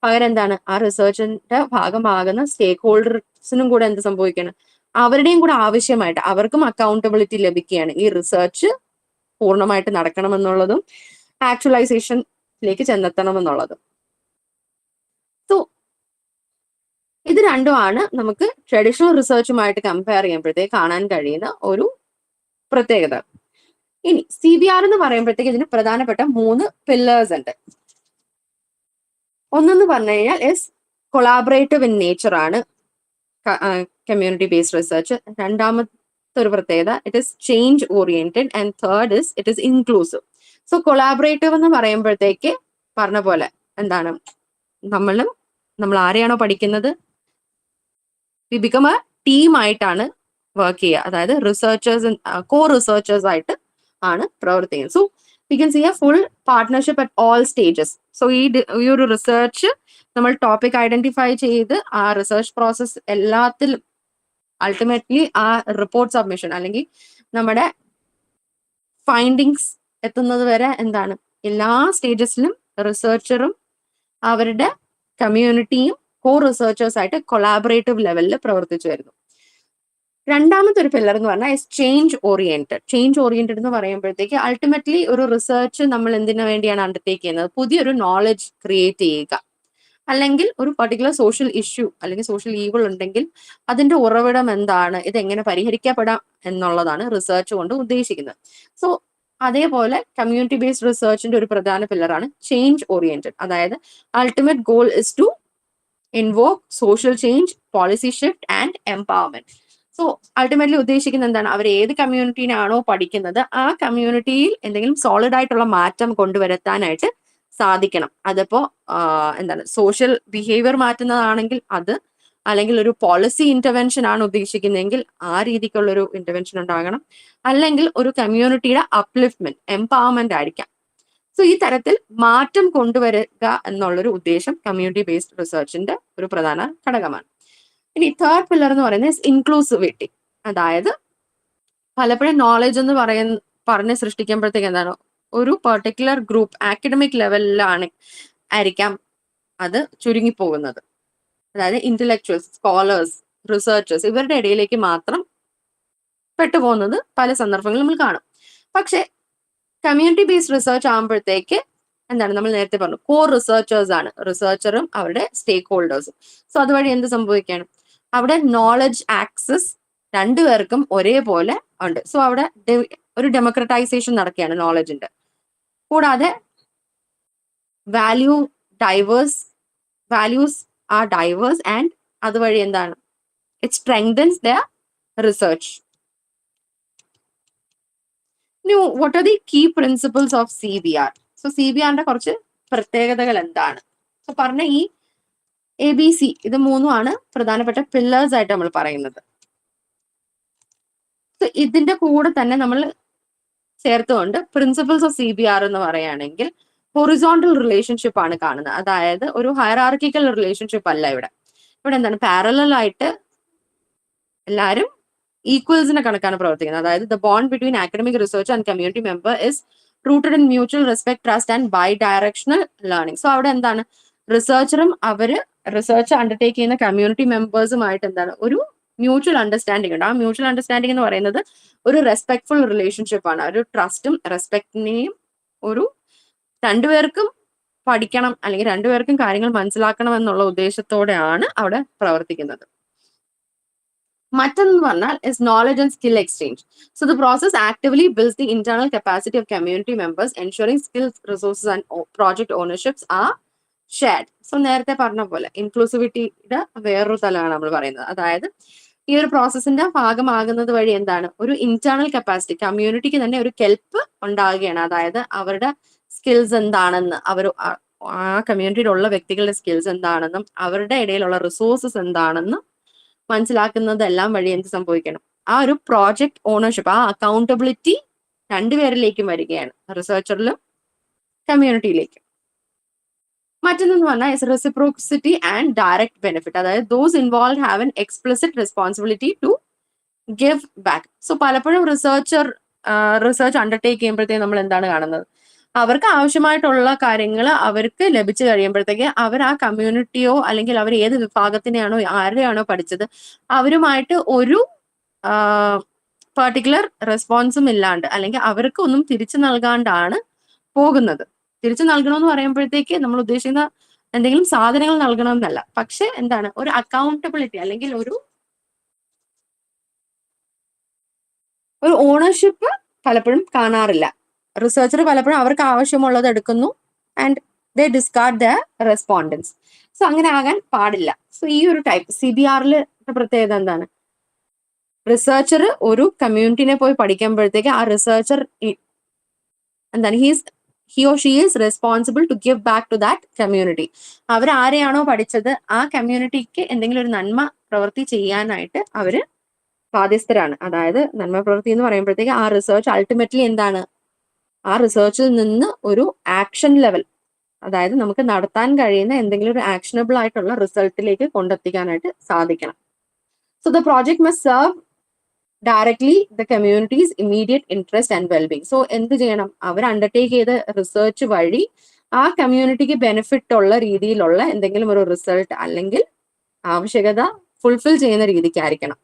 പകരം എന്താണ്, ആ റിസർച്ചിന്റെ ഭാഗമാകുന്ന സ്റ്റേക്ക് ഹോൾഡേഴ്സിനും കൂടെ എന്ത് സംഭവിക്കണം, അവരുടെയും കൂടെ ആവശ്യമായിട്ട് അവർക്കും അക്കൗണ്ടബിലിറ്റി ലഭിക്കുകയാണ്. ഈ റിസർച്ച് പൂർണ്ണമായിട്ട് നടക്കണമെന്നുള്ളതും ആക്ച്വലൈസേഷനിലേക്ക് ചെന്നെത്തണമെന്നുള്ളതും. സോ ഇത് രണ്ടുമാണ് നമുക്ക് ട്രഡീഷണൽ റിസർച്ചുമായിട്ട് കമ്പയർ ചെയ്യുമ്പോഴത്തേക്ക് കാണാൻ കഴിയുന്ന ഒരു പ്രത്യേകത. ഇനി CBR എന്ന് പറയുമ്പോഴത്തേക്ക് ഇതിന് പ്രധാനപ്പെട്ട 3 പില്ലേഴ്സ് ഉണ്ട്. ഒന്നെന്ന് പറഞ്ഞു കഴിഞ്ഞാൽ കൊളാബറേറ്റീവ് ഇൻ നേച്ചർ ആണ് കമ്മ്യൂണിറ്റി ബേസ്ഡ് റിസർച്ച്. രണ്ടാമത്തെ ഒരു പ്രത്യേകത it is change oriented and third it is inclusive. So collaborative എന്ന് പറയുമ്പോഴത്തേക്ക് പറഞ്ഞ പോലെ എന്താണ്, നമ്മൾ ആരെയാണോ പഠിക്കുന്നത് വി ബിക്കം എ ടീം ആയിട്ടാണ് വർക്ക് ചെയ്യുക. അതായത് റിസർച്ചേഴ്സ് കോ റിസർച്ചേഴ്സ് ആയിട്ട് ആണ് പ്രവർത്തിക്കുന്നത്. So we can see a full partnership at all stages. So ഈ ഒരു റിസർച്ച് നമ്മൾ ടോപ്പിക് ഐഡന്റിഫൈ ചെയ്ത് ആ റിസർച്ച് പ്രോസസ് എല്ലാത്തിലും അൾട്ടിമേറ്റ്ലി ആ റിപ്പോർട്ട് സബ്മിഷൻ അല്ലെങ്കിൽ നമ്മുടെ ഫൈൻഡിങ്സ് എത്തുന്നത് വരെ എന്താണ്, എല്ലാ സ്റ്റേജസിലും റിസർച്ചറും അവരുടെ കമ്മ്യൂണിറ്റിയും കോ റിസർച്ചേഴ്സ് ആയിട്ട് കൊളാബറേറ്റീവ് ലെവലിൽ പ്രവർത്തിച്ചു വരുന്നു. രണ്ടാമത്തെ ഒരു പില്ലർ എന്ന് പറഞ്ഞാൽ ചേഞ്ച് ഓറിയന്റഡ്. ചേഞ്ച് ഓറിയന്റഡ് എന്ന് പറയുമ്പോഴത്തേക്ക് അൾട്ടിമേറ്റ്ലി ഒരു റിസർച്ച് നമ്മൾ എന്തിനു വേണ്ടിയാണ് അണ്ടർടേക്ക് ചെയ്യുന്നത്, പുതിയൊരു നോളജ് ക്രിയേറ്റ് ചെയ്യുക. അല്ലെങ്കിൽ ഒരു പർട്ടിക്കുലർ സോഷ്യൽ ഇഷ്യൂ അല്ലെങ്കിൽ സോഷ്യൽ ഈവിൾ ഉണ്ടെങ്കിൽ അതിന്റെ ഉറവിടം എന്താണ്, ഇത് എങ്ങനെ പരിഹരിക്കപ്പെടാം എന്നുള്ളതാണ് റിസർച്ച് കൊണ്ട് ഉദ്ദേശിക്കുന്നത്. സോ അതേപോലെ കമ്മ്യൂണിറ്റി ബേസ്ഡ് റിസർച്ചിന്റെ ഒരു പ്രധാന പില്ലറാണ് ചേഞ്ച് ഓറിയന്റഡ്. അതായത് ultimate goal is to invoke social change, policy shift and empowerment. So ultimately ഉദ്ദേശിക്കുന്നത് എന്താണ്, അവർ ഏത് കമ്മ്യൂണിറ്റീനാണോ പഠിക്കുന്നത് ആ കമ്മ്യൂണിറ്റിയിൽ എന്തെങ്കിലും സോളിഡ് ആയിട്ടുള്ള മാറ്റം കൊണ്ടുവരുത്താനായിട്ട് സാധിക്കണം. അതിപ്പോ എന്താണ് സോഷ്യൽ ബിഹേവിയർ മാറ്റുന്നതാണെങ്കിൽ അത്, അല്ലെങ്കിൽ ഒരു പോളിസി ഇന്റർവെൻഷൻ ആണ് ഉദ്ദേശിക്കുന്നതെങ്കിൽ ആ രീതിക്കുള്ള ഒരു ഇന്റർവെൻഷൻ ഉണ്ടാകണം, അല്ലെങ്കിൽ ഒരു കമ്മ്യൂണിറ്റിയുടെ അപ്ലിഫ്റ്റ്മെന്റ്, എംപവർമെന്റ് ആയിരിക്കാം. സോ ഈ തരത്തിൽ മാറ്റം കൊണ്ടുവരിക എന്നുള്ളൊരു ഉദ്ദേശം കമ്മ്യൂണിറ്റി ബേസ്ഡ് റിസർച്ചിന്റെ ഒരു പ്രധാന ഘടകമാണ്. ഇനി തേർഡ് പില്ലർ എന്ന് പറയുന്നത് ഇൻക്ലൂസിവിറ്റി. അതായത് പലപ്പോഴും നോളജ് എന്ന് പറഞ്ഞ് സൃഷ്ടിക്കുമ്പോഴത്തേക്ക് എന്താണ്, ഒരു പെർട്ടിക്കുലർ ഗ്രൂപ്പ് ആക്കഡമിക് ലെവലിലാണ് ആയിരിക്കാം അത് ചുരുങ്ങിപ്പോകുന്നത്. അതായത് ഇന്റലക്ച്വൽസ്, സ്കോളേഴ്സ്, റിസർച്ചേഴ്സ് ഇവരുടെ ഇടയിലേക്ക് മാത്രം പെട്ടുപോകുന്നത് പല സന്ദർഭങ്ങളിൽ നമ്മൾ കാണും. പക്ഷെ കമ്മ്യൂണിറ്റി ബേസ്ഡ് റിസർച്ച് ആകുമ്പോഴത്തേക്ക് എന്താണ്, നമ്മൾ നേരത്തെ പറഞ്ഞു കോർ റിസർച്ചേഴ്സ് ആണ്, റിസർച്ചറും അവരുടെ സ്റ്റേക്ക് ഹോൾഡേഴ്സും. സോ അതുവഴി എന്ത് സംഭവിക്കുകയാണ്, അവിടെ നോളജ് ആക്സസ് രണ്ടുപേർക്കും ഒരേപോലെ ഉണ്ട്. സോ അവിടെ ഒരു ഡെമോക്രറ്റൈസേഷൻ നടക്കുകയാണ് നോളജിന്റെ. കൂടാതെ വാല്യൂസ് ആർ ഡൈവേഴ്സ് ആൻഡ് അതുവഴി എന്താണ്, it strengthens the research. What are the key principles of CBR? So CBRന്റെ കുറച്ച് പ്രത്യേകതകൾ എന്താണ്? സോ പറഞ്ഞ ഈ ABC ഇത് മൂന്നുമാണ് പ്രധാനപ്പെട്ട പില്ലേഴ്സ് ആയിട്ട് നമ്മൾ പറയുന്നത്. സോ ഇതിന്റെ കൂടെ തന്നെ നമ്മൾ ചേർത്തുകൊണ്ട് പ്രിൻസിപ്പിൾസ് ഓഫ് CBR എന്ന് പറയുകയാണെങ്കിൽ ഹൊറിസോണ്ടൽ റിലേഷൻഷിപ്പ് ആണ് കാണുന്നത്. അതായത് ഒരു ഹയറാർക്കിക്കൽ റിലേഷൻഷിപ്പ് അല്ല ഇവിടെ. ഇവിടെ എന്താണ്, പാരലൽ ആയിട്ട് എല്ലാവരും ഈക്വൽസിനെ കണക്കാണ് പ്രവർത്തിക്കുന്നത്. അതായത് the bond between academic research and community member is rooted in mutual respect, trust and bi directional learning. So അവിടെ എന്താണ്, റിസർച്ചറും അവര് റിസർച്ച് അണ്ടർടേക്ക് ചെയ്യുന്ന കമ്മ്യൂണിറ്റി മെമ്പേഴ്സുമായിട്ട് എന്താണ് ഒരു മ്യൂച്വൽ അണ്ടർസ്റ്റാൻഡിംഗ് ഉണ്ട്. ആ മ്യൂച്വൽ അണ്ടർസ്റ്റാൻഡിംഗ് എന്ന് പറയുന്നത് ഒരു റെസ്പെക്ട്ഫുൾ റിലേഷൻഷിപ്പ് ആണ്. ഒരു ട്രസ്റ്റും റെസ്പെക്ടിനെയും ഒരു രണ്ടുപേർക്കും പഠിക്കണം അല്ലെങ്കിൽ രണ്ടുപേർക്കും കാര്യങ്ങൾ മനസ്സിലാക്കണം എന്നുള്ള ഉദ്ദേശത്തോടെയാണ് അവിടെ പ്രവർത്തിക്കുന്നത്. മറ്റൊന്ന് പറഞ്ഞാൽ is knowledge and skill exchange. So the process actively builds the internal capacity of community members, ensuring skills, resources and project ownerships are shared. So നേരത്തെ പറഞ്ഞ പോലെ ഇൻക്ലൂസിവിറ്റിയുടെ വേറൊരു തലമാണ് നമ്മൾ പറയുന്നത്. അതായത് ഈ ഒരു പ്രോസസ്സിന്റെ ഭാഗമാകുന്നത് വഴി എന്താണ്, ഒരു ഇന്റേണൽ കപ്പാസിറ്റി, കമ്മ്യൂണിറ്റിക്ക് തന്നെ ഒരു കെൽപ്പ് ഉണ്ടാകുകയാണ്. അതായത് അവരുടെ സ്കിൽസ് എന്താണെന്ന്, അവർ ആ കമ്മ്യൂണിറ്റിയിലുള്ള വ്യക്തികളുടെ സ്കിൽസ് എന്താണെന്നും അവരുടെ ഇടയിലുള്ള റിസോഴ്സസ് എന്താണെന്നും മനസ്സിലാക്കുന്നതെല്ലാം വഴി എന്ത് സംഭവിക്കണം, ആ ഒരു പ്രോജക്ട് ഓണർഷിപ്പ്, ആ അക്കൗണ്ടബിലിറ്റി രണ്ടുപേരിലേക്കും വരികയാണ്, റിസർച്ചറിലും കമ്മ്യൂണിറ്റിയിലേക്കും. മറ്റൊന്നെന്ന് പറഞ്ഞാൽ is reciprocity and direct benefit. അതായത് those involve have an explicit responsibility to give back. So പലപ്പോഴും റിസർച്ച് അണ്ടർടേക്ക് ചെയ്യുമ്പോഴത്തേക്ക് നമ്മൾ എന്താണ് കാണുന്നത്, അവർക്ക് ആവശ്യമായിട്ടുള്ള കാര്യങ്ങൾ അവർക്ക് ലഭിച്ചു കഴിയുമ്പോഴത്തേക്ക് അവർ ആ കമ്മ്യൂണിറ്റിയോ അല്ലെങ്കിൽ അവർ ഏത് വിഭാഗത്തിനെയാണോ ആരുടെയാണോ പഠിച്ചത് അവരുമായിട്ട് ഒരു പർട്ടിക്കുലർ റെസ്പോൺസും ഇല്ലാണ്ട് അല്ലെങ്കിൽ അവർക്ക് ഒന്നും തിരിച്ചു നൽകാണ്ടാണ് പോകുന്നത്. തിരിച്ചു നൽകണമെന്ന് പറയുമ്പോഴത്തേക്ക് നമ്മൾ ഉദ്ദേശിക്കുന്ന എന്തെങ്കിലും സാധനങ്ങൾ നൽകണമെന്നല്ല, പക്ഷെ എന്താണ്, ഒരു അക്കൗണ്ടബിലിറ്റി അല്ലെങ്കിൽ ഒരു ഓണർഷിപ്പ് പലപ്പോഴും കാണാറില്ല. റിസർച്ചർ പലപ്പോഴും അവർക്ക് ആവശ്യമുള്ളത് എടുക്കുന്നു and they discard the respondents. So അങ്ങനെ ആകാൻ പാടില്ല. സോ ഈ ഒരു ടൈപ്പ് CBRൽ പ്രത്യേകത എന്താണ്, റിസർച്ചർ ഒരു കമ്മ്യൂണിറ്റിനെ പോയി പഠിക്കുമ്പോഴത്തേക്ക് ആ റിസർച്ചർ എന്താണ്, he or she is responsible to give back to that community. അവർ ആരെയാണോ പഠിച്ചത് ആ കമ്മ്യൂണിറ്റിക്ക് എന്തെങ്കിലും ഒരു നന്മ പ്രവൃത്തി ചെയ്യാനായിട്ട് അവര് ബാധ്യസ്ഥരാണ്. അതായത് നന്മ പ്രവൃത്തി എന്ന് പറയുമ്പോഴത്തേക്ക് ആ റിസർച്ച് അൾട്ടിമേറ്റ്ലി എന്താണ്, ആ റിസർച്ചിൽ നിന്ന് ഒരു ആക്ഷൻ ലെവൽ, അതായത് നമുക്ക് നടത്താൻ കഴിയുന്ന എന്തെങ്കിലും ഒരു ആക്ഷനബിൾ ആയിട്ടുള്ള റിസൾട്ടിലേക്ക് കൊണ്ടെത്തിക്കാനായിട്ട് സാധിക്കണം. So the project must serve directly the communities immediate interest and wellbeing. So എന്ത് ചെയ്യണം, അവർ അണ്ടർടേക്ക് ചെയ്ത റിസർച്ച് വഴി ആ കമ്മ്യൂണിറ്റിക്ക് ബെനിഫിറ്റ് ഉള്ള രീതിയിലുള്ള എന്തെങ്കിലും ഒരു റിസൾട്ട് അല്ലെങ്കിൽ ആവശ്യകത ഫുൾഫിൽ ചെയ്യുന്ന രീതിക്കായിരിക്കണം.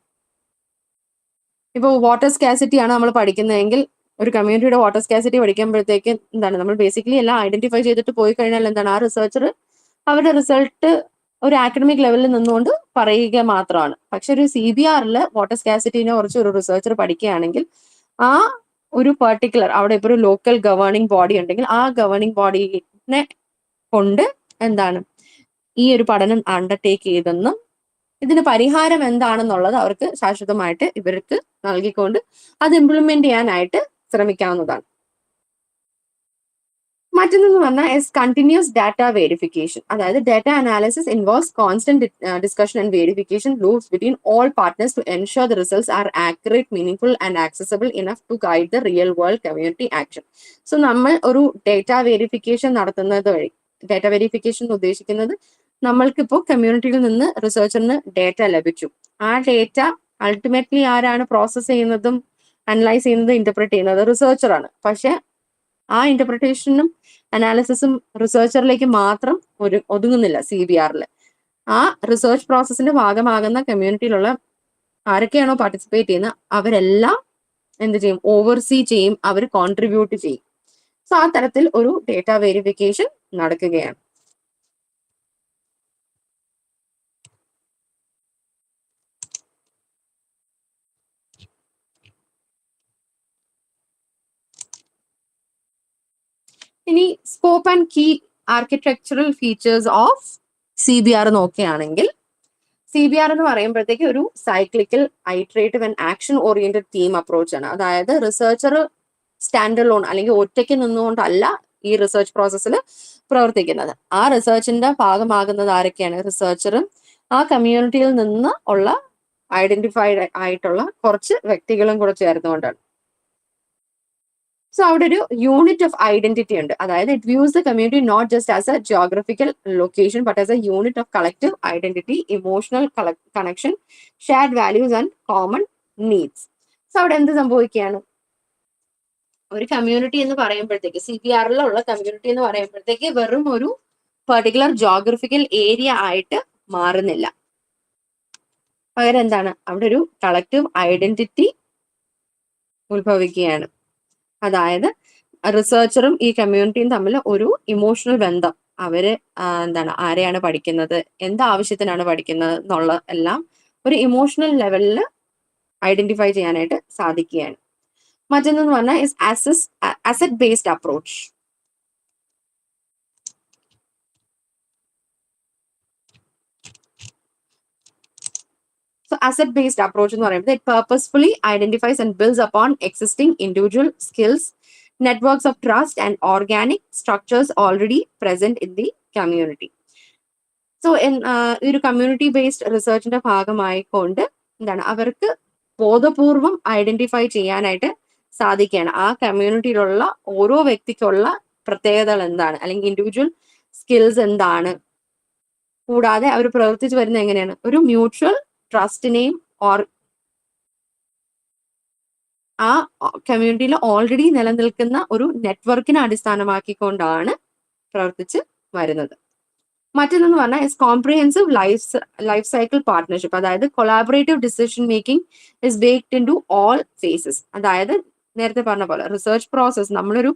ഇപ്പോൾ വാട്ടർ സ്കാസിറ്റി ആണ് നമ്മൾ പഠിക്കുന്നതെങ്കിൽ ഒരു കമ്മ്യൂണിറ്റിയുടെ വാട്ടർ സ്കാസിറ്റി പഠിക്കുമ്പോഴത്തേക്ക് എന്താണ്, നമ്മൾ ബേസിക്കലി എല്ലാം ഐഡന്റിഫൈ ചെയ്തിട്ട് പോയി കഴിഞ്ഞാൽ എന്താണ്, ആ റിസർച്ചർ അവരുടെ റിസൾട്ട് ഒരു ആക്കഡമിക് ലെവലിൽ നിന്നുകൊണ്ട് പറയുക മാത്രമാണ്. പക്ഷെ ഒരു CBRൽ വാട്ടർ സ്കാസിറ്റിനെ കുറിച്ച് ഒരു റിസർച്ചർ പഠിക്കുകയാണെങ്കിൽ ആ ഒരു പെർട്ടിക്കുലർ അവിടെ ഇപ്പോൾ ഒരു ലോക്കൽ ഗവേണിംഗ് ബോഡി ഉണ്ടെങ്കിൽ ആ ഗവേണിംഗ് ബോഡിനെ കൊണ്ട് എന്താണ് ഈ ഒരു പഠനം അണ്ടർടേക്ക് ചെയ്തെന്നും ഇതിന് പരിഹാരം എന്താണെന്നുള്ളത് അവർക്ക് ശാശ്വതമായിട്ട് ഇവർക്ക് നൽകിക്കൊണ്ട് അത് ഇംപ്ലിമെന്റ് ചെയ്യാനായിട്ട് ശ്രമിക്കാവുന്നതാണ്. മറ്റൊന്നെന്ന് പറഞ്ഞാൽ കണ്ടിന്യൂസ് ഡാറ്റ വെരിഫിക്കേഷൻ. അതായത് data analysis involves constant discussion and verification loops between all partners to ensure the results are accurate, meaningful and accessible enough to guide the real world community action. So നമ്മൾ ഒരു data verification നടത്തുന്നത് വഴി, data verification ഉദ്ദേശിക്കുന്നത് നമ്മൾക്കിപ്പോൾ കമ്മ്യൂണിറ്റിയിൽ നിന്ന് റിസർച്ചറിന് data ലഭിച്ചു. ആ ഡാറ്റ അൾട്ടിമേറ്റ്ലി ആരാണ് പ്രോസസ് ചെയ്യുന്നതും അനലൈസ് ചെയ്യുന്നതും ഇന്റർപ്രറ്റ് ചെയ്യുന്നത്? റിസർച്ചറാണ്. പക്ഷെ ആ ഇന്റർപ്രിട്ടേഷനും അനാലിസിസും റിസർച്ചറിലേക്ക് മാത്രം ഒതുങ്ങുന്നില്ല CBRൽ. ആ റിസർച്ച് പ്രോസസ്സിന്റെ ഭാഗമാകുന്ന കമ്മ്യൂണിറ്റിയിലുള്ള ആരൊക്കെയാണോ പാർട്ടിസിപ്പേറ്റ് ചെയ്യുന്നത് അവരെല്ലാം എന്ത് ചെയ്യും? ഓവർസീ ചെയ്യും, അവർ കോൺട്രിബ്യൂട്ട് ചെയ്യും. സോ ആ തരത്തിൽ ഒരു ഡേറ്റ വെരിഫിക്കേഷൻ നടക്കുകയാണ്. ഇനി scope and key architectural features of CBR നോക്കുകയാണെങ്കിൽ, CBR എന്ന് പറയുമ്പോഴത്തേക്ക് ഒരു cyclical, iterative and action oriented theme approach ആണ്. അതായത് റിസർച്ചർ സ്റ്റാൻഡ് അലോൺ അല്ലെങ്കിൽ ഒറ്റയ്ക്ക് നിന്നുകൊണ്ടല്ല ഈ റിസർച്ച് പ്രോസസ്സിൽ പ്രവർത്തിക്കുന്നത്. ആ റിസർച്ചിന്റെ ഭാഗമാകുന്നത് ആരൊക്കെയാണ്? റിസർച്ചറും ആ കമ്മ്യൂണിറ്റിയിൽ നിന്ന് ഉള്ള ഐഡന്റിഫൈഡ് ആയിട്ടുള്ള കുറച്ച് വ്യക്തികളും കൂടെ ചേർന്നുകൊണ്ടാണ്. സോ അവിടെ ഒരു യൂണിറ്റ് ഓഫ് ഐഡന്റിറ്റി ഉണ്ട്. അതായത് it views the community not just as a geographical location but as a unit of collective identity, emotional connection, shared values and common needs. So അവിടെ എന്ത് സംഭവിക്കുകയാണ്? ഒരു കമ്മ്യൂണിറ്റി എന്ന് പറയുമ്പോഴത്തേക്ക്, CBRലുള്ള കമ്മ്യൂണിറ്റി എന്ന് പറയുമ്പോഴത്തേക്ക് വെറും ഒരു പെർട്ടിക്കുലർ ജോഗ്രഫിക്കൽ ഏരിയ ആയിട്ട് മാറുന്നില്ല. പകരം എന്താണ്? അവിടെ ഒരു കളക്റ്റീവ് ഐഡന്റിറ്റി ഉത്ഭവിക്കുകയാണ്. അതായത് റിസർച്ചറും ഈ കമ്മ്യൂണിറ്റിയും തമ്മിൽ ഒരു ഇമോഷണൽ ബന്ധം, അവര് എന്താണ്, ആരെയാണ് പഠിക്കുന്നത്, എന്താവശ്യത്തിനാണ് പഠിക്കുന്നത് എന്നുള്ള എല്ലാം ഒരു ഇമോഷണൽ ലെവലിൽ ഐഡന്റിഫൈ ചെയ്യാനായിട്ട് സാധിക്കുകയാണ്. മറ്റൊന്നെന്ന് പറഞ്ഞാൽ asset based approach. So asset-based approach എന്ന് പറയുമ്പോൾ it purposefully identifies and builds upon existing individual skills, networks of trust and organic structures already present in the community. So ഒരു കമ്മ്യൂണിറ്റി ബേസ്ഡ് റിസർച്ചിന്റെ ഭാഗമായിക്കൊണ്ട് എന്താണ് അവർക്ക് ബോധപൂർവം identify ചെയ്യാനായിട്ട് സാധിക്കുകയാണ് ആ കമ്മ്യൂണിറ്റിയിലുള്ള ഓരോ വ്യക്തിക്കുള്ള പ്രത്യേകതകൾ എന്താണ്, അല്ലെങ്കിൽ ഇൻഡിവിജ്വൽ സ്കിൽസ് എന്താണ്. കൂടാതെ അവർ പ്രവർത്തിച്ചു വരുന്നത് എങ്ങനെയാണ്? ഒരു മ്യൂച്വൽ ട്രസ്റ്റിനെയും ആ കമ്മ്യൂണിറ്റിയിൽ ഓൾറെഡി നിലനിൽക്കുന്ന ഒരു നെറ്റ്വർക്കിനെ അടിസ്ഥാനമാക്കിക്കൊണ്ടാണ് പ്രവർത്തിച്ച് വരുന്നത്. മറ്റൊന്നെന്ന് പറഞ്ഞാൽ കോംപ്രിഹെൻസീവ് ലൈഫ് സൈക്കിൾ പാർട്ട്ണർഷിപ്പ്. അതായത് collaborative decision making is baked in to all phases. അതായത് നേരത്തെ പറഞ്ഞ പോലെ റിസർച്ച് പ്രോസസ്, നമ്മളൊരു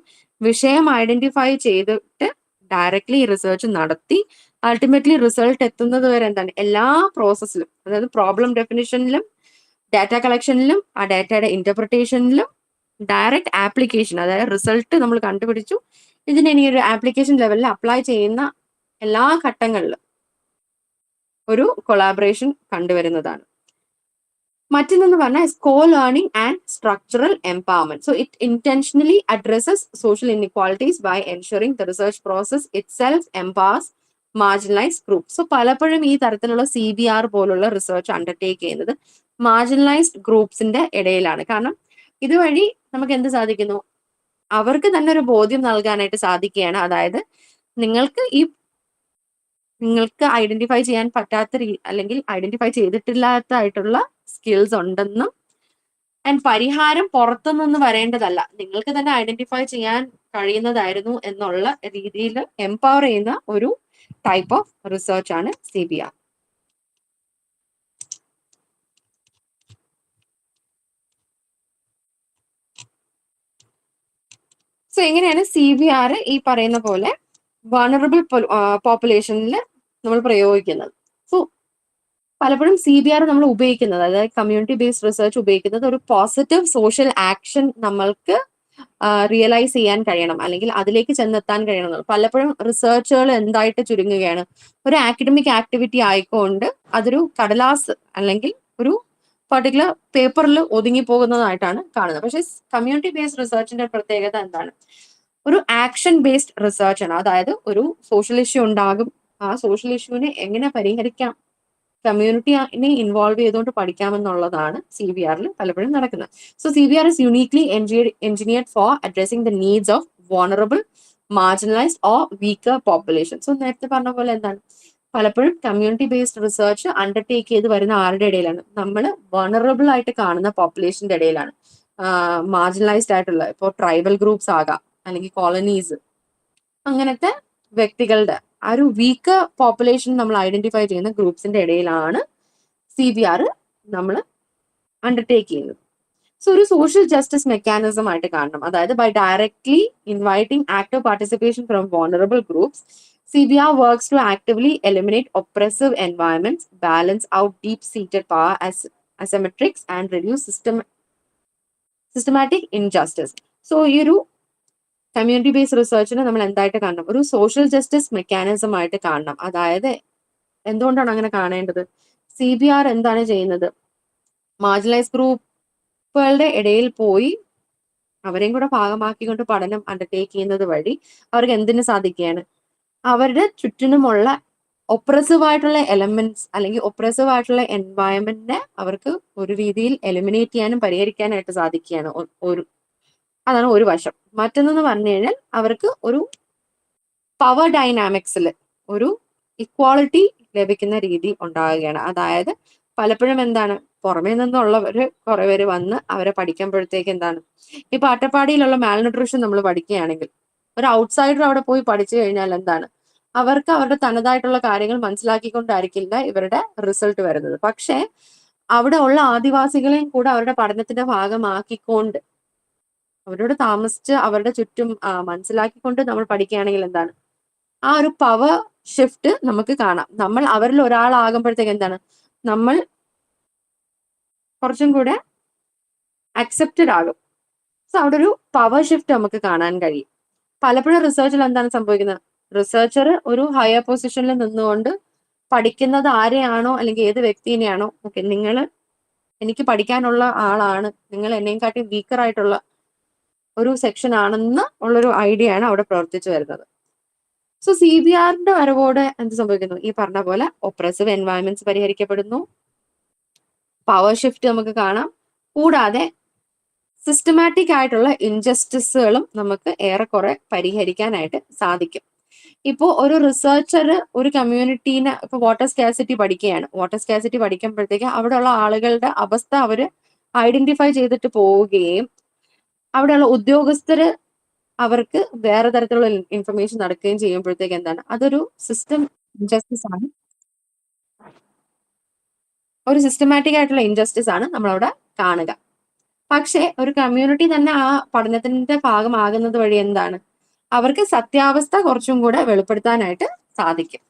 വിഷയം ഐഡന്റിഫൈ ചെയ്തിട്ട് ഡയറക്ട്ലി റിസർച്ച് നടത്തി അൾട്ടിമേറ്റ്ലി റിസൾട്ട് എത്തുന്നത് വരെ എന്താണ് എല്ലാ പ്രോസസ്സിലും, അതായത് പ്രോബ്ലം ഡെഫിനിഷനിലും ഡാറ്റ കളക്ഷനിലും ആ ഡാറ്റയുടെ ഇന്റർപ്രിട്ടേഷനിലും ഡയറക്റ്റ് ആപ്ലിക്കേഷൻ, അതായത് റിസൾട്ട് നമ്മൾ കണ്ടുപിടിച്ചു, ഇതിനെ ഇനി ഒരു ആപ്ലിക്കേഷൻ ലെവലിൽ അപ്ലൈ ചെയ്യുന്ന എല്ലാ ഘട്ടങ്ങളിലും ഒരു കൊളാബറേഷൻ കണ്ടുവരുന്നതാണ്. മറ്റൊന്നെന്ന് പറഞ്ഞാൽ co learning and structural empowerment. So it intentionally addresses social inequalities by ensuring the research process itself empowers marginalised group. So പലപ്പോഴും ഈ തരത്തിലുള്ള CBR പോലുള്ള റിസർച്ച് അണ്ടർടേക്ക് ചെയ്യുന്നത് മാർജിനലൈസ്ഡ് ഗ്രൂപ്പ്സിന്റെ ഇടയിലാണ്. കാരണം ഇതുവഴി നമുക്ക് എന്ത് സാധിക്കുന്നു? അവർക്ക് തന്നെ ഒരു ബോധ്യം നൽകാനായിട്ട് സാധിക്കുകയാണ്. അതായത് നിങ്ങൾക്ക് ഐഡന്റിഫൈ ചെയ്യാൻ പറ്റാത്ത അല്ലെങ്കിൽ ഐഡന്റിഫൈ ചെയ്തിട്ടില്ലാത്തതായിട്ടുള്ള സ്കിൽസ് ഉണ്ടെന്നും ആൻഡ് പരിഹാരം പുറത്തുനിന്ന് വരേണ്ടതല്ല, നിങ്ങൾക്ക് തന്നെ ഐഡന്റിഫൈ ചെയ്യാൻ കഴിയുന്നതായിരുന്നു എന്നുള്ള രീതിയിൽ എംപവർ ചെയ്യുന്ന ഒരു ടൈപ്പ് ഓഫ് റിസർച്ച് ആണ് CBR. സോ എങ്ങനെയാണ് CBR ഈ പറയുന്ന പോലെ വൾണറബിൾ പോപ്പുലേഷനിൽ നമ്മൾ പ്രയോഗിക്കുന്നത്. സോ പലപ്പോഴും CBR നമ്മൾ ഉപയോഗിക്കുന്നത്, അതായത് കമ്മ്യൂണിറ്റി ബേസ്ഡ് റിസർച്ച് ഉപയോഗിക്കുന്നത് ഒരു പോസിറ്റീവ് സോഷ്യൽ ആക്ഷൻ നമ്മൾക്ക് റിയലൈസ് ചെയ്യാൻ കഴിയണം, അല്ലെങ്കിൽ അതിലേക്ക് ചെന്നെത്താൻ കഴിയണം. പലപ്പോഴും റിസർച്ചുകൾ എന്തായിട്ട് ചുരുങ്ങുകയാണ്, ഒരു ആക്കഡമിക് ആക്ടിവിറ്റി ആയിക്കൊണ്ട് അതൊരു കടലാസ് അല്ലെങ്കിൽ ഒരു പർട്ടിക്കുലർ പേപ്പറിൽ ഒതുങ്ങി പോകുന്നതായിട്ടാണ് കാണുന്നത്. പക്ഷേ കമ്മ്യൂണിറ്റി ബേസ്ഡ് റിസർച്ചിന്റെ പ്രത്യേകത എന്താണ്? ഒരു ആക്ഷൻ ബേസ്ഡ് റിസർച്ച് ആണ്. അതായത് ഒരു സോഷ്യൽ ഇഷ്യൂ ഉണ്ടാകും, ആ സോഷ്യൽ ഇഷ്യൂവിനെ എങ്ങനെ പരിഹരിക്കാം, കമ്മ്യൂണിറ്റിനെ ഇൻവോൾവ് ചെയ്തുകൊണ്ട് പഠിക്കാമെന്നുള്ളതാണ് CBRൽ പലപ്പോഴും നടക്കുന്നത്. So CBR is uniquely engineered for addressing the needs of vulnerable, marginalized or weaker population. So നേരത്തെ പറഞ്ഞ പോലെ എന്താണ്, പലപ്പോഴും കമ്മ്യൂണിറ്റി ബേസ്ഡ് റിസർച്ച് അണ്ടർടേക്ക് ചെയ്ത് വരുന്ന ആരുടെ ഇടയിലാണ്? നമ്മൾ വൾണറബിൾ ആയിട്ട് കാണുന്ന പോപ്പുലേഷന്റെ ഇടയിലാണ്. മാർജിനലൈസ്ഡ് ആയിട്ടുള്ള, ഇപ്പോൾ ട്രൈബൽ ഗ്രൂപ്പ്സ് ആകാം, അല്ലെങ്കിൽ കോളനീസ്, അങ്ങനത്തെ വ്യക്തികളുടെ ആ ഒരു വീക്ക് പോപ്പുലേഷൻ നമ്മൾ ഐഡന്റിഫൈ ചെയ്യുന്ന ഗ്രൂപ്പ്സിന്റെ ഇടയിലാണ് CBR നമ്മൾ അണ്ടർടേക്ക് ചെയ്യുന്നത്. സോ ഒരു സോഷ്യൽ ജസ്റ്റിസ് മെക്കാനിസം ആയിട്ട് കാണണം. അതായത് by directly inviting active participation from vulnerable groups, CBR works to actively eliminate oppressive environments, balance out deep-seated power asymmetrics, and reduce systematic injustice. So ഈ ഒരു community based റിസർച്ചിനെ നമ്മൾ എന്തായിട്ട് കാണണം? ഒരു സോഷ്യൽ ജസ്റ്റിസ് മെക്കാനിസം ആയിട്ട് കാണണം. അതായത് എന്തുകൊണ്ടാണ് അങ്ങനെ കാണേണ്ടത്? CBR എന്താണ് ചെയ്യുന്നത്? മാർജിനലൈസ് ഗ്രൂപ്പുകളുടെ ഇടയിൽ പോയി അവരെയും കൂടെ ഭാഗമാക്കിക്കൊണ്ട് പഠനം അണ്ടർടേക്ക് ചെയ്യുന്നത് വഴി അവർക്ക് എന്തിനു സാധിക്കുകയാണ്? അവരുടെ ചുറ്റിനുമുള്ള ഒപ്രസീവ് ആയിട്ടുള്ള എലമെന്റ്സ് അല്ലെങ്കിൽ ഒപ്രസീവ് ആയിട്ടുള്ള എൻവയൺമെന്റിനെ അവർക്ക് ഒരു രീതിയിൽ എലിമിനേറ്റ് ചെയ്യാനും പരിഹരിക്കാനായിട്ട് സാധിക്കുകയാണ്. അതാണ് ഒരു വശം. മറ്റൊന്നെന്ന് പറഞ്ഞു കഴിഞ്ഞാൽ അവർക്ക് ഒരു പവർ ഡൈനാമിക്സിൽ ഒരു ഇക്വാളിറ്റി ലഭിക്കുന്ന രീതി ഉണ്ടാവുകയാണ്. അതായത് പലപ്പോഴും എന്താണ്, പുറമേ നിന്നുള്ളവര് കുറെ പേര് വന്ന് അവരെ പഠിക്കുമ്പോഴത്തേക്ക് എന്താണ്, ഇപ്പൊ അട്ടപ്പാടിയിലുള്ള മാൽന്യൂട്രീഷൻ നമ്മൾ പഠിക്കുകയാണെങ്കിൽ ഒരു ഔട്ട്സൈഡർ അവിടെ പോയി പഠിച്ചു കഴിഞ്ഞാൽ എന്താണ്, അവർക്ക് അവരുടെ തനതായിട്ടുള്ള കാര്യങ്ങൾ മനസ്സിലാക്കിക്കൊണ്ടായിരിക്കില്ല ഇവരുടെ റിസൾട്ട് വരുന്നത്. പക്ഷേ അവിടെ ഉള്ള ആദിവാസികളെയും കൂടെ അവരുടെ പഠനത്തിന്റെ ഭാഗമാക്കിക്കൊണ്ട് അവരോട് താമസിച്ച് അവരുടെ ചുറ്റും മനസ്സിലാക്കിക്കൊണ്ട് നമ്മൾ പഠിക്കുകയാണെങ്കിൽ എന്താണ്, ആ ഒരു പവർ ഷിഫ്റ്റ് നമുക്ക് കാണാം. നമ്മൾ അവരിൽ ഒരാളാകുമ്പോഴത്തേക്ക് എന്താണ്, നമ്മൾ കുറച്ചും കൂടെ അക്സെപ്റ്റഡ് ആകും. സോ അവിടെ ഒരു പവർ ഷിഫ്റ്റ് നമുക്ക് കാണാൻ കഴിയും. പലപ്പോഴും റിസർച്ചിൽ എന്താണ് സംഭവിക്കുന്നത്, റിസർച്ചർ ഒരു ഹയർ പൊസിഷനിൽ നിന്നുകൊണ്ട് പഠിക്കുന്നത് ആരെയാണോ അല്ലെങ്കിൽ ഏത് വ്യക്തിനെയാണോ, ഓക്കെ നിങ്ങൾ എനിക്ക് പഠിക്കാനുള്ള ആളാണ്, നിങ്ങൾ എന്നെക്കാട്ടി വീക്കർ ആയിട്ടുള്ള ഒരു സെക്ഷൻ ആണെന്ന് ഉള്ളൊരു ഐഡിയ ആണ് അവിടെ പ്രവർത്തിച്ചു വരുന്നത്. സോ CBRന്റെ വരവോടെ എന്ത് സംഭവിക്കുന്നു? ഈ പറഞ്ഞ പോലെ ഒപ്രസീവ് എൻവയൺമെന്റ്സ് പരിഹരിക്കപ്പെടുന്നു, പവർ ഷിഫ്റ്റ് നമുക്ക് കാണാം, കൂടാതെ സിസ്റ്റമാറ്റിക് ആയിട്ടുള്ള ഇൻജസ്റ്റിസുകളും നമുക്ക് ഏറെക്കുറെ പരിഹരിക്കാനായിട്ട് സാധിക്കും. ഇപ്പോൾ ഒരു റിസർച്ചർ ഒരു കമ്മ്യൂണിറ്റീനെ, ഇപ്പൊ വാട്ടർ സ്കാസിറ്റി പഠിക്കുകയാണ്, വാട്ടർ സ്കാസിറ്റി പഠിക്കുമ്പോഴത്തേക്ക് അവിടെയുള്ള ആളുകളുടെ അവസ്ഥ അവര് ഐഡന്റിഫൈ ചെയ്തിട്ട് പോവുകയും അവിടെയുള്ള ഉദ്യോഗസ്ഥര് അവർക്ക് വേറെ തരത്തിലുള്ള ഇൻഫർമേഷൻ നടക്കുകയും ചെയ്യുമ്പോഴത്തേക്ക് എന്താണ്, അതൊരു സിസ്റ്റം ഇൻജസ്റ്റിസ് ആണ്, ഒരു സിസ്റ്റമാറ്റിക് ആയിട്ടുള്ള ഇൻജസ്റ്റിസ് ആണ് നമ്മളവിടെ കാണുക. പക്ഷെ ഒരു കമ്മ്യൂണിറ്റി തന്നെ ആ പഠനത്തിന്റെ ഭാഗമാകുന്നത് വഴി എന്താണ്, അവർക്ക് സത്യാവസ്ഥ കുറച്ചും കൂടെ വെളിപ്പെടുത്താനായിട്ട് സാധിക്കും.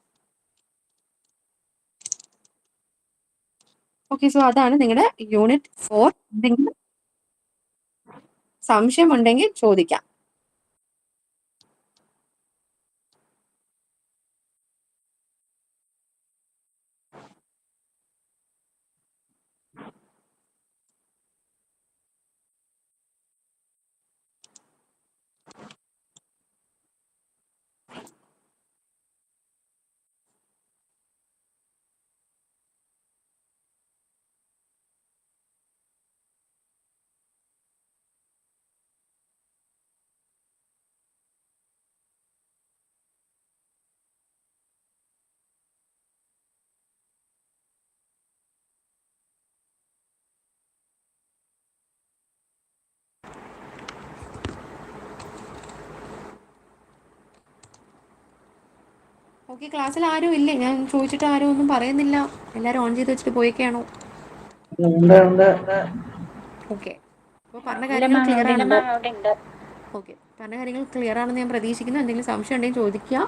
ഓക്കെ, സോ അതാണ് നിങ്ങളുടെ യൂണിറ്റ് 4. എന്തെങ്കിലും സംശയമുണ്ടെങ്കിൽ ചോദിക്കാം. ഓക്കെ, ക്ലാസ്സിൽ ആരും ഇല്ലേ? ഞാൻ ചോദിച്ചിട്ട് ആരും ഒന്നും പറയുന്നില്ല. എല്ലാരും ഓൺ ചെയ്ത് വെച്ചിട്ട് പോയേക്കാണോ? ഉണ്ട്. ഓക്കെ, അപ്പൊ പറഞ്ഞ കാര്യങ്ങൾ ക്ലിയർ ആണ്. ഓക്കെ, പറഞ്ഞ കാര്യങ്ങൾ ക്ലിയർ ആണെന്ന് ഞാൻ പ്രതീക്ഷിക്കുന്നു. എന്തെങ്കിലും സംശയം ഉണ്ടെങ്കിൽ ചോദിക്കുക.